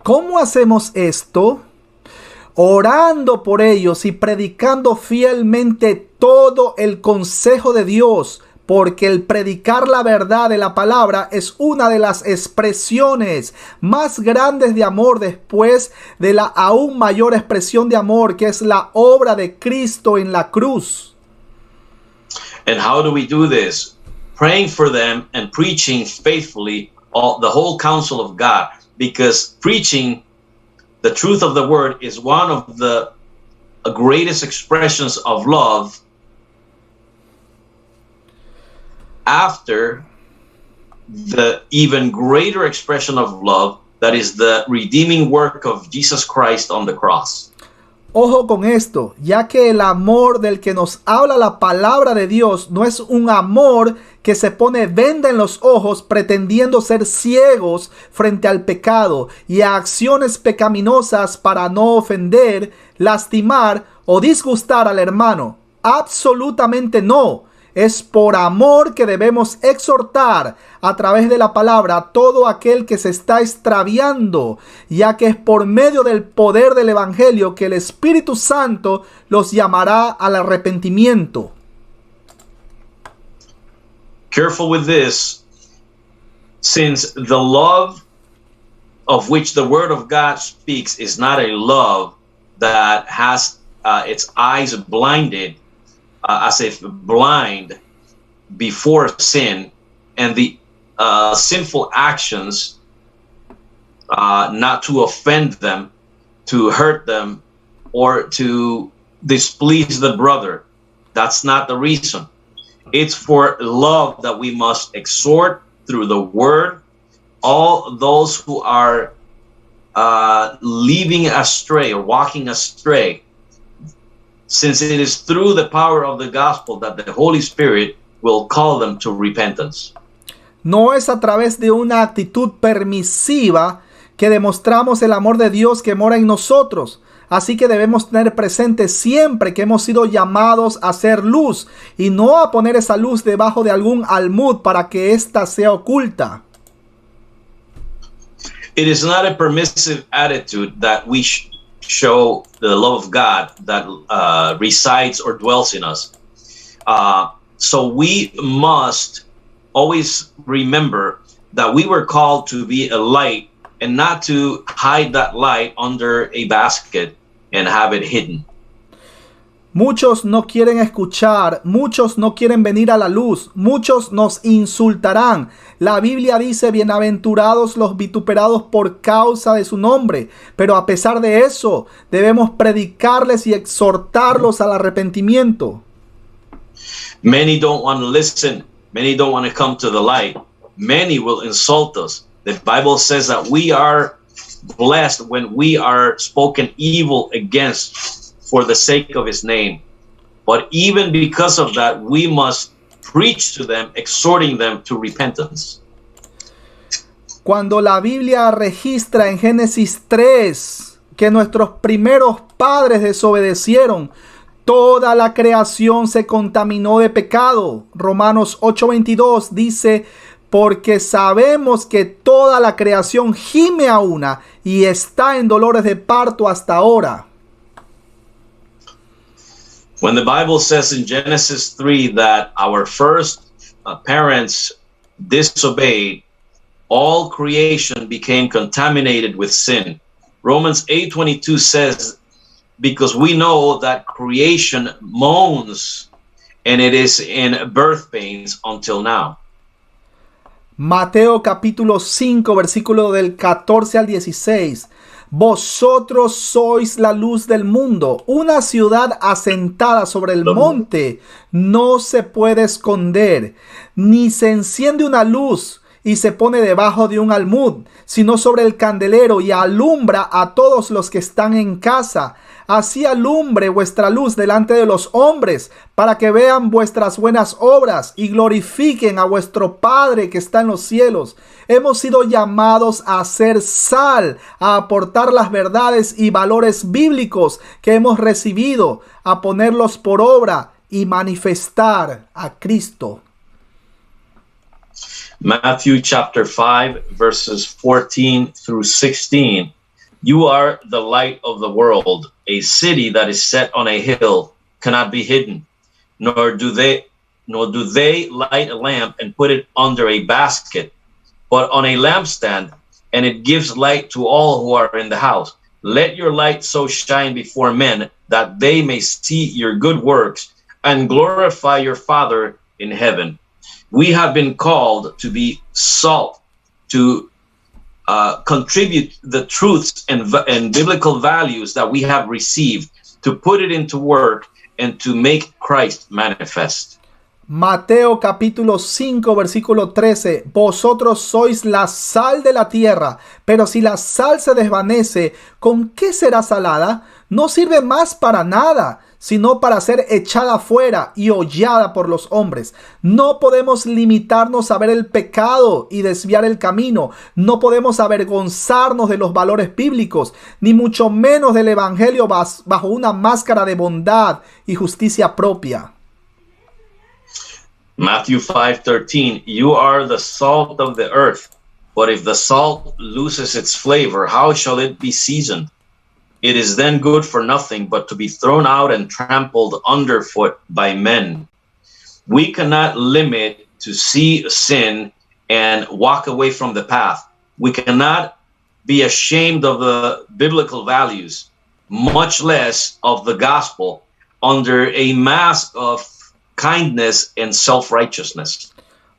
¿Cómo hacemos esto? Orando por ellos y predicando fielmente todo el consejo de Dios, porque el predicar la verdad de la palabra es una de las expresiones más grandes de amor después de la aún mayor expresión de amor que es la obra de Cristo en la cruz. And how do we do this? Praying for them and preaching faithfully the whole counsel of God, because preaching the truth of the word is one of the greatest expressions of love after the even greater expression of love that is the redeeming work of Jesus Christ on the cross. Ojo con esto, ya que el amor del que nos habla la palabra de Dios no es un amor que se pone venda en los ojos pretendiendo ser ciegos frente al pecado y a acciones pecaminosas para no ofender, lastimar o disgustar al hermano. Absolutamente no. Es por amor que debemos exhortar a través de la palabra a todo aquel que se está extraviando, ya que es por medio del poder del Evangelio que el Espíritu Santo los llamará al arrepentimiento. Careful with this, since the love of which the Word of God speaks is not a love that has its eyes blinded, as if blind before sin, and the sinful actions, not to offend them, to hurt them, or to displease the brother. That's not the reason. It's for love that we must exhort through the word all those who are leaving astray or walking astray, since it is through the power of the gospel that the Holy Spirit will call them to repentance. No es a través de una actitud permisiva que demostramos el amor de Dios que mora en nosotros. Así que debemos tener presente siempre que hemos sido llamados a ser luz y no a poner esa luz debajo de algún almud para que ésta sea oculta. It is not a permissive attitude that we show the love of God that resides or dwells in us. So we must always remember that we were called to be a light and not to hide that light under a basket and have it hidden. Muchos no quieren escuchar, muchos no quieren venir a la luz, muchos nos insultarán. La Biblia dice, bienaventurados los vituperados por causa de su nombre. Pero a pesar de eso, debemos predicarles y exhortarlos al arrepentimiento. Many don't want to listen. Many don't want to come to the light. Many will insult us. The Bible says that we are blessed when we are spoken evil against for the sake of his name. But even because of that, we must preach to them, exhorting them to repentance. Cuando la Biblia registra en Génesis 3 que nuestros primeros padres desobedecieron, toda la creación se contaminó de pecado. Romanos 8:22 dice, porque sabemos que toda la creación gime a una y está en dolores de parto hasta ahora. When the Bible says in Genesis 3 that our first parents disobeyed, all creation became contaminated with sin. Romans 8:22 says, because we know that creation moans and it is in birth pains until now. Mateo capítulo 5, versículo del 14 al 16. Vosotros sois la luz del mundo. Una ciudad asentada sobre el monte no se puede esconder, ni se enciende una luz y se pone debajo de un almud, sino sobre el candelero, y alumbra a todos los que están en casa. Así alumbre vuestra luz delante de los hombres, para que vean vuestras buenas obras y glorifiquen a vuestro Padre que está en los cielos. Hemos sido llamados a ser sal, a aportar las verdades y valores bíblicos que hemos recibido, a ponerlos por obra y manifestar a Cristo. Matthew chapter 5, verses 14 through 16. You are the light of the world. A city that is set on a hill cannot be hidden, nor do they light a lamp and put it under a basket, but on a lampstand, and it gives light to all who are in the house. Let your light so shine before men that they may see your good works and glorify your Father in heaven. We have been called to be salt, to contribute the truths and biblical values that we have received, to put it into work and to make Christ manifest. Mateo capítulo 5 versículo 13. Vosotros sois la sal de la tierra, pero si la sal se desvanece, ¿con qué será salada? No sirve más para nada, sino para ser echada fuera y hollada por los hombres. No podemos limitarnos a ver el pecado y desviar el camino. No podemos avergonzarnos de los valores bíblicos, ni mucho menos del evangelio bajo una máscara de bondad y justicia propia. Matthew 5:13, you are the salt of the earth, but if the salt loses its flavor, how shall it be seasoned? It is then good for nothing but to be thrown out and trampled underfoot by men. We cannot limit to see sin and walk away from the path. We cannot be ashamed of the biblical values, much less of the gospel, under a mask of kindness and self-righteousness.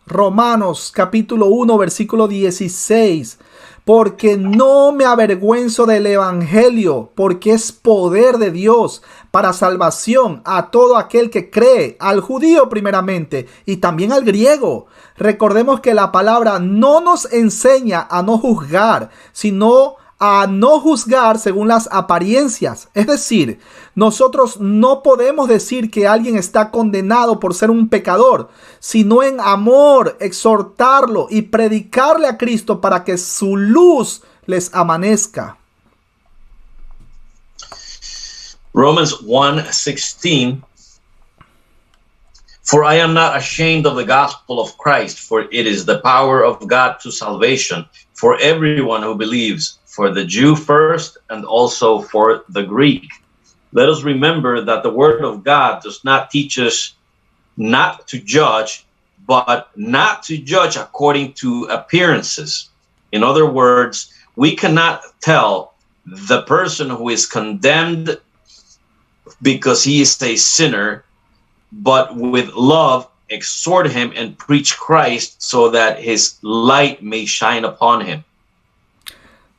Romanos capítulo 1 versículo 16. Porque no me avergüenzo del evangelio, porque es poder de Dios para salvación a todo aquel que cree, al judío primeramente y también al griego. Recordemos que la palabra no nos enseña a no juzgar, sino a no juzgar según las apariencias. Es decir, nosotros no podemos decir que alguien está condenado por ser un pecador, sino en amor, exhortarlo y predicarle a Cristo para que su luz les amanezca. Romans 1:16. For I am not ashamed of the gospel of Christ, for it is the power of God to salvation for everyone who believes, for the Jew first and also for the Greek. Let us remember that the word of God does not teach us not to judge, but not to judge according to appearances. In other words, we cannot tell the person who is condemned because he is a sinner, but with love exhort him and preach Christ so that his light may shine upon him.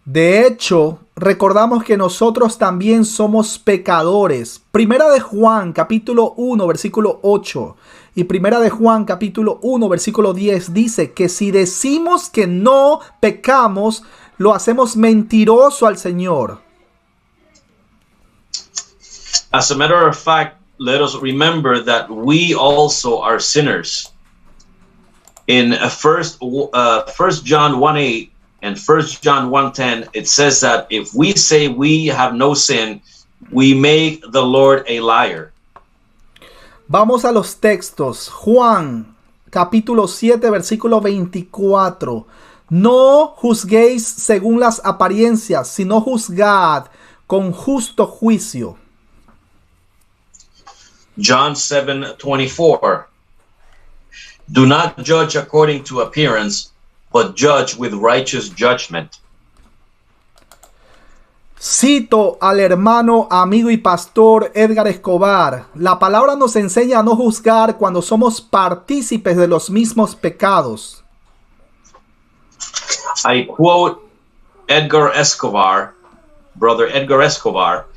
De hecho, recordamos que nosotros también somos pecadores. Primera de Juan capítulo 1 versículo 8 y Primera de Juan capítulo 1 versículo 10 dice que si decimos que no pecamos, lo hacemos mentiroso al Señor. As a matter of fact, let us remember that we also are sinners. In 1 John 1:8 and 1 John 1:10, it says that if we say we have no sin, we make the Lord a liar. Vamos a los textos. Juan capítulo 7 versículo 24. No juzguéis según las apariencias, sino juzgad con justo juicio. John 7:24. Do not judge according to appearance, but judge with righteous judgment. Cito al hermano, amigo y pastor Edgar Escobar. La palabra nos enseña a no juzgar cuando somos partícipes de los mismos pecados. I quote Edgar Escobar, brother Edgar Escobar.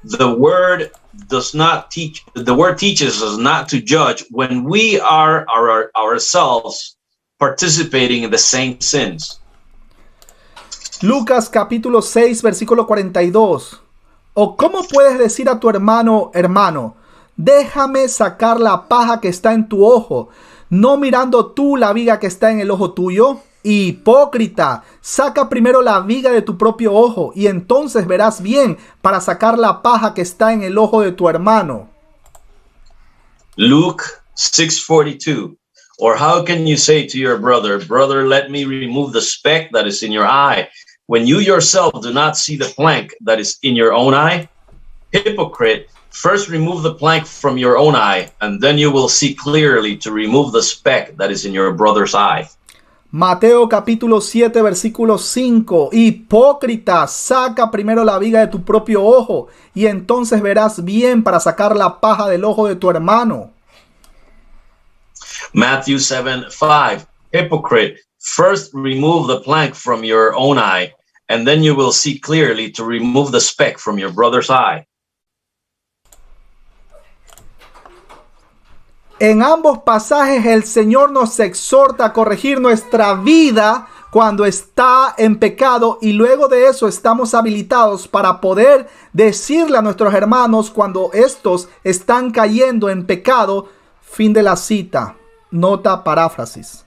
The word teaches us not to judge when we are ourselves participating in the same sins. Lucas capítulo 6, versículo 42. ¿O cómo puedes decir a tu hermano, hermano, déjame sacar la paja que está en tu ojo, no mirando tú la viga que está en el ojo tuyo? Hipócrita, saca primero la viga de tu propio ojo y entonces verás bien para sacar la paja que está en el ojo de tu hermano. Luke 6:42. Or how can you say to your brother, brother, let me remove the speck that is in your eye, when you yourself do not see the plank that is in your own eye? Hypocrite, first remove the plank from your own eye, and then you will see clearly to remove the speck that is in your brother's eye. Mateo capítulo 7, versículo 5. Hipócrita, saca primero la viga de tu propio ojo y entonces verás bien para sacar la paja del ojo de tu hermano. Matthew 7:5. Hypocrite, first remove the plank from your own eye, and then you will see clearly to remove the speck from your brother's eye. En ambos pasajes el Señor nos exhorta a corregir nuestra vida cuando está en pecado y luego de eso estamos habilitados para poder decirle a nuestros hermanos cuando estos están cayendo en pecado. Fin de la cita. Nota paráfrasis.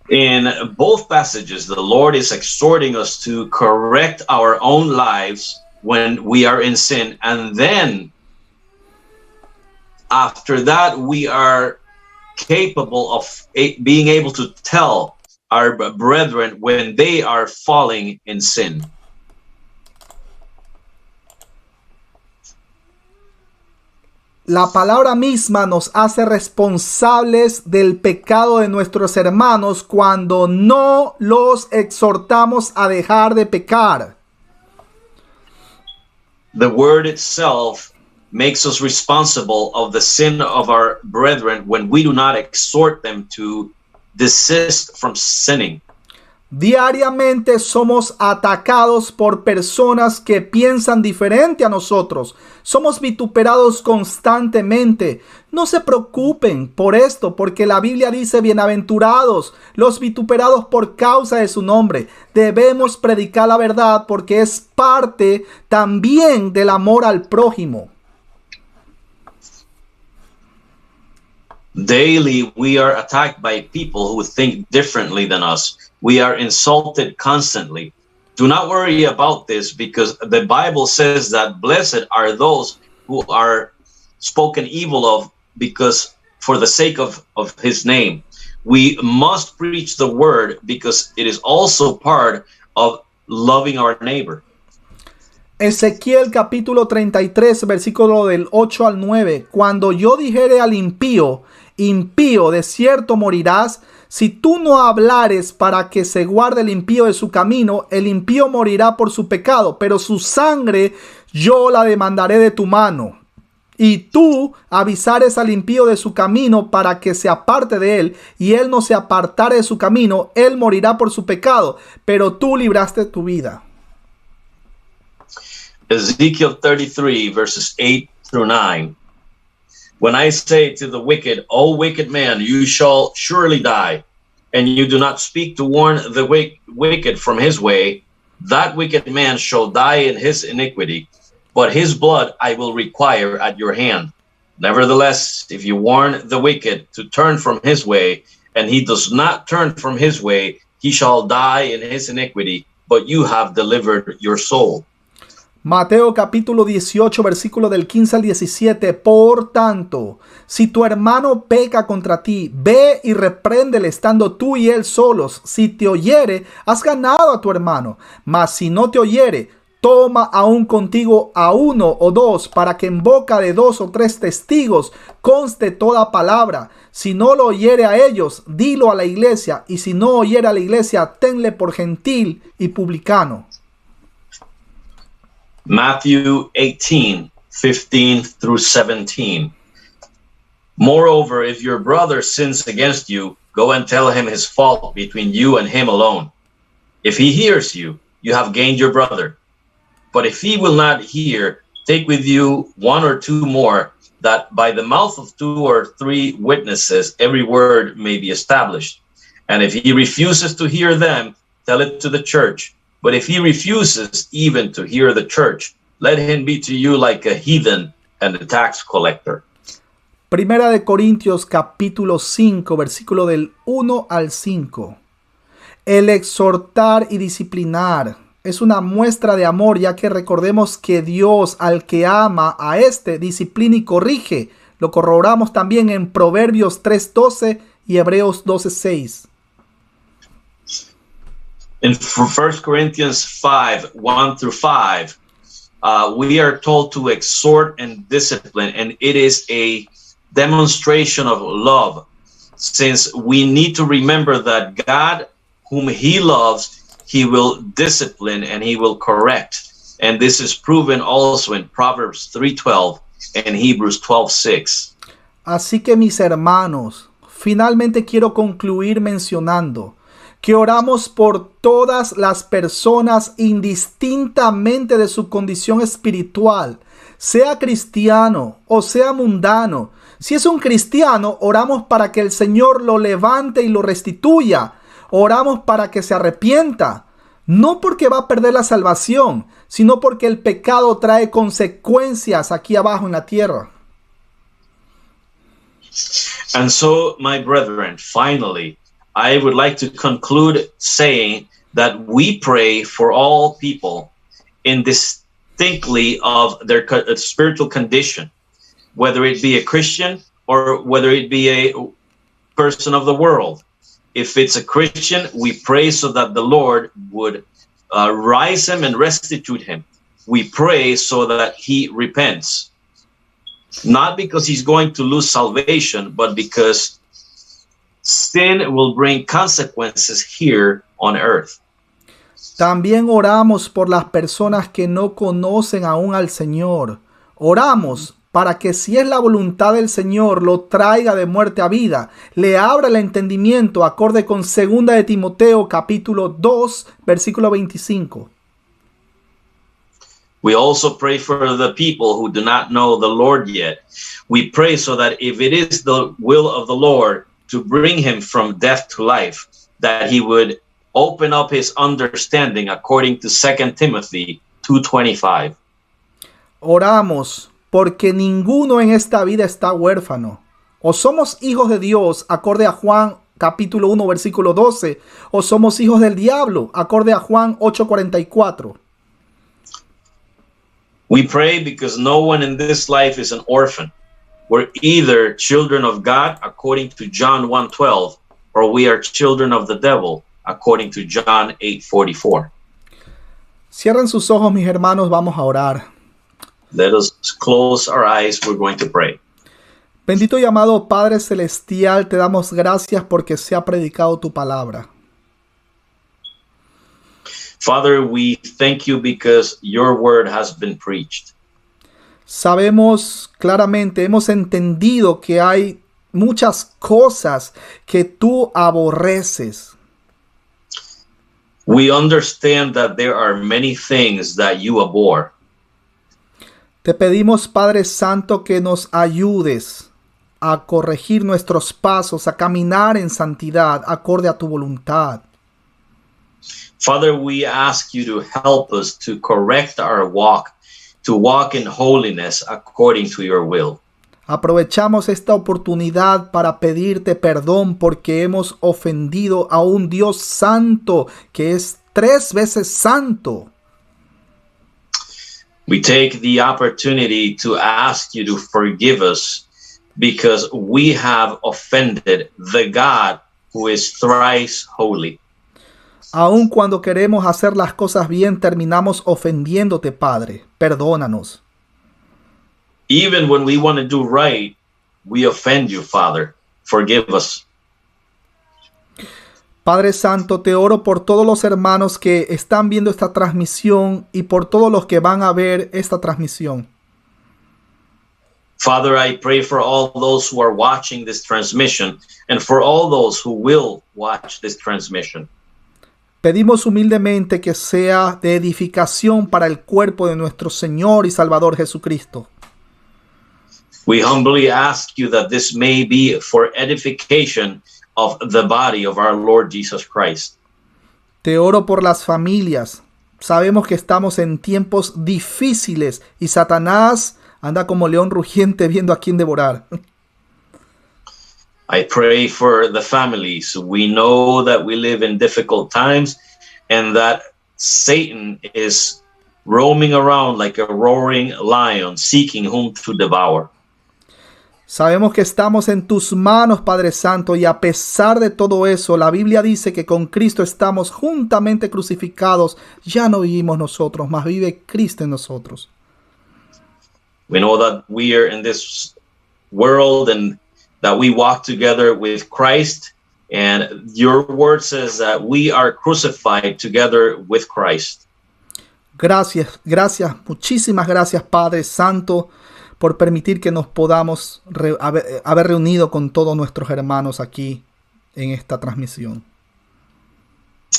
In both passages, the Lord is exhorting us to correct our own lives when we are in sin, and then after that, we are capable of being able to tell our brethren when they are falling in sin. La palabra misma nos hace responsables del pecado de nuestros hermanos cuando no los exhortamos a dejar de pecar. The word itself makes us responsible of the sin of our brethren when we do not exhort them to desist from sinning. Diariamente somos atacados por personas que piensan diferente a nosotros. Somos vituperados constantemente. No se preocupen por esto, porque la Biblia dice: bienaventurados los vituperados por causa de su nombre. Debemos predicar la verdad porque es parte también del amor al prójimo. Daily, we are attacked by people who think differently than us. We are insulted constantly. Do not worry about this, because the Bible says that blessed are those who are spoken evil of because for the sake of his name. We must preach the word because it is also part of loving our neighbor. Ezequiel capítulo 33, versículo del 8 al 9. Cuando yo dijere al impío, impío, de cierto morirás, si tú no hablares para que se guarde el impío de su camino, el impío morirá por su pecado, pero su sangre yo la demandaré de tu mano. Y tú avisares al impío de su camino para que se aparte de él, y él no se apartare de su camino, él morirá por su pecado, pero tú libraste tu vida. Ezekiel 33, verses 8 through 9. When I say to the wicked, O wicked man, you shall surely die, and you do not speak to warn the wicked from his way, that wicked man shall die in his iniquity, but his blood I will require at your hand. Nevertheless, if you warn the wicked to turn from his way, and he does not turn from his way, he shall die in his iniquity, but you have delivered your soul. Mateo capítulo 18, versículo del 15 al 17. Por tanto, si tu hermano peca contra ti, ve y repréndele estando tú y él solos. Si te oyere, has ganado a tu hermano. Mas si no te oyere, toma aún contigo a uno o dos, para que en boca de 2 o 3 testigos conste toda palabra. Si no lo oyere a ellos, dilo a la iglesia. Y si no oyere a la iglesia, tenle por gentil y publicano. Matthew 18, 15 through 17. Moreover, if your brother sins against you, go and tell him his fault between you and him alone. If he hears you, you have gained your brother. But if he will not hear, take with you 1 or 2 more, that by the mouth of 2 or 3 witnesses, every word may be established. And if he refuses to hear them, tell it to the church. But if he refuses even to hear the church, let him be to you like a heathen and a tax collector. Primera de Corintios capítulo 5, versículo del 1 al 5. El exhortar y disciplinar es una muestra de amor, ya que recordemos que Dios al que ama a este disciplina y corrige. Lo corroboramos también en Proverbios 3:12 y Hebreos 12:6. In 1 Corinthians 5, 1 through 5, we are told to exhort and discipline, and it is a demonstration of love, since we need to remember that God, whom he loves, he will discipline and he will correct. And this is proven also in Proverbs 3:12 and Hebrews 12:6. Así que mis hermanos, finalmente quiero concluir mencionando que oramos por todas las personas indistintamente de su condición espiritual, sea cristiano o sea mundano. Si es un cristiano, oramos para que el Señor lo levante y lo restituya. Oramos para que se arrepienta, no porque va a perder la salvación, sino porque el pecado trae consecuencias aquí abajo en la tierra. And so, my brethren, finally, I would like to conclude saying that we pray for all people indistinctly of their spiritual condition, whether it be a Christian or whether it be a person of the world. If it's a Christian, we pray so that the Lord would rise him and restitute him. We pray so that he repents, not because he's going to lose salvation, but because sin will bring consequences here on earth. También oramos por las personas que no conocen aún al Señor. Oramos para que, si es la voluntad del Señor, lo traiga de muerte a vida, le abra el entendimiento, acorde con 2 de Timoteo capítulo 2, versículo 25. We also pray for the people who do not know the Lord yet. We pray so that if it is the will of the Lord to bring him from death to life, that he would open up his understanding according to 2 Timothy 2:25. Oramos porque ninguno en esta vida está huérfano. O somos hijos de Dios, acorde a Juan capítulo 1, versículo 12, o somos hijos del diablo, acorde a Juan 8:44. We pray because no one in this life is an orphan. We're either children of God, according to John 1:12, or we are children of the devil, according to John 8:44. Cierren sus ojos, mis hermanos, vamos a orar. Let us close our eyes. We're going to pray. Bendito y amado Padre Celestial, te damos gracias porque se ha predicado tu palabra. Father, we thank you because your word has been preached. Sabemos claramente, hemos entendido que hay muchas cosas que tú aborreces. We understand that there are many things that you abhor. Te pedimos, Padre Santo, que nos ayudes a corregir nuestros pasos, a caminar en santidad, acorde a tu voluntad. Father, we ask you to help us to correct our walk, to walk in holiness according to your will. Aprovechamos esta oportunidad para pedirte perdón porque hemos ofendido a un Dios santo que es 3 veces santo. We take the opportunity to ask you to forgive us because we have offended the God who is thrice holy. Aun cuando queremos hacer las cosas bien, terminamos ofendiéndote, Padre. Perdónanos. Even when we want to do right, we offend you, Father. Forgive us. Padre Santo, te oro por todos los hermanos que están viendo esta transmisión y por todos los que van a ver esta transmisión. Father, I pray for all those who are watching this transmission and for all those who will watch this transmission. Pedimos humildemente que sea de edificación para el cuerpo de nuestro Señor y Salvador Jesucristo. We humbly ask you that this may be for edification of the body of our Lord Jesus Christ. Te oro por las familias. Sabemos que estamos en tiempos difíciles y Satanás anda como león rugiente viendo a quién devorar. I pray for the families. We know that we live in difficult times and that Satan is roaming around like a roaring lion, seeking whom to devour. Sabemos que estamos en tus manos, Padre Santo, y a pesar de todo eso, la Biblia dice que con Cristo estamos juntamente crucificados. Ya no vivimos nosotros, mas vive Cristo en nosotros. We know that we are in this world and that we walk together with Christ, and your word says that we are crucified together with Christ. Gracias, muchísimas gracias, Padre Santo, por permitir que nos podamos haber reunido con todos nuestros hermanos aquí en esta transmisión.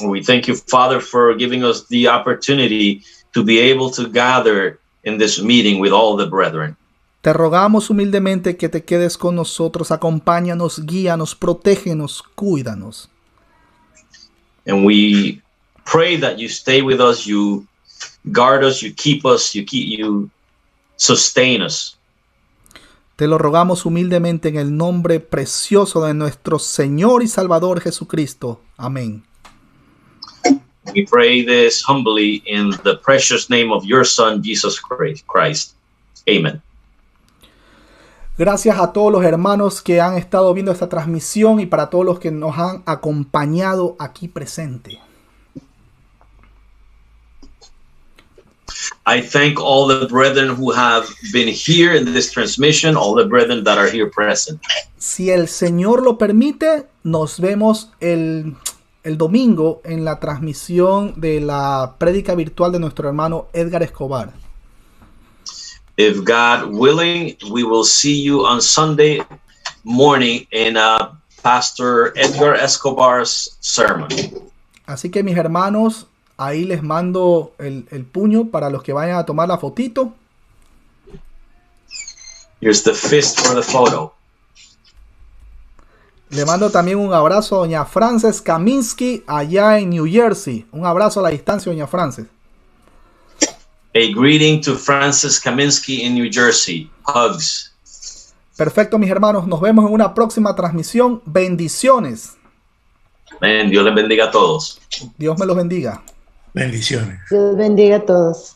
We thank you, Father, for giving us the opportunity to be able to gather in this meeting with all the brethren. Te rogamos humildemente que te quedes con nosotros, acompáñanos, guíanos, protégenos, cuídanos. And we pray that you stay with us, you guard us, you keep us, you sustain us. Te lo rogamos humildemente en el nombre precioso de nuestro Señor y Salvador Jesucristo. Amén. We pray this humbly in the precious name of your Son, Jesus Christ. Amen. Gracias a todos los hermanos que han estado viendo esta transmisión y para todos los que nos han acompañado aquí presente. I thank all the brethren who have been here in this transmission, all the brethren that are here present. Si el Señor lo permite, nos vemos el domingo en la transmisión de la prédica virtual de nuestro hermano Edgar Escobar. If God willing, we will see you on Sunday morning in Pastor Edgar Escobar's sermon. Así que mis hermanos, ahí les mando el puño para los que vayan a tomar la fotito. Here's the fist for the photo. Le mando también un abrazo a doña Frances Kaminsky allá en New Jersey. Un abrazo a la distancia, doña Frances. A greeting to Frances Kaminsky in New Jersey. Hugs. Perfecto, mis hermanos. Nos vemos en una próxima transmisión. Bendiciones. Amén. Dios les bendiga a todos. Dios me los bendiga. Bendiciones. Dios bendiga a todos.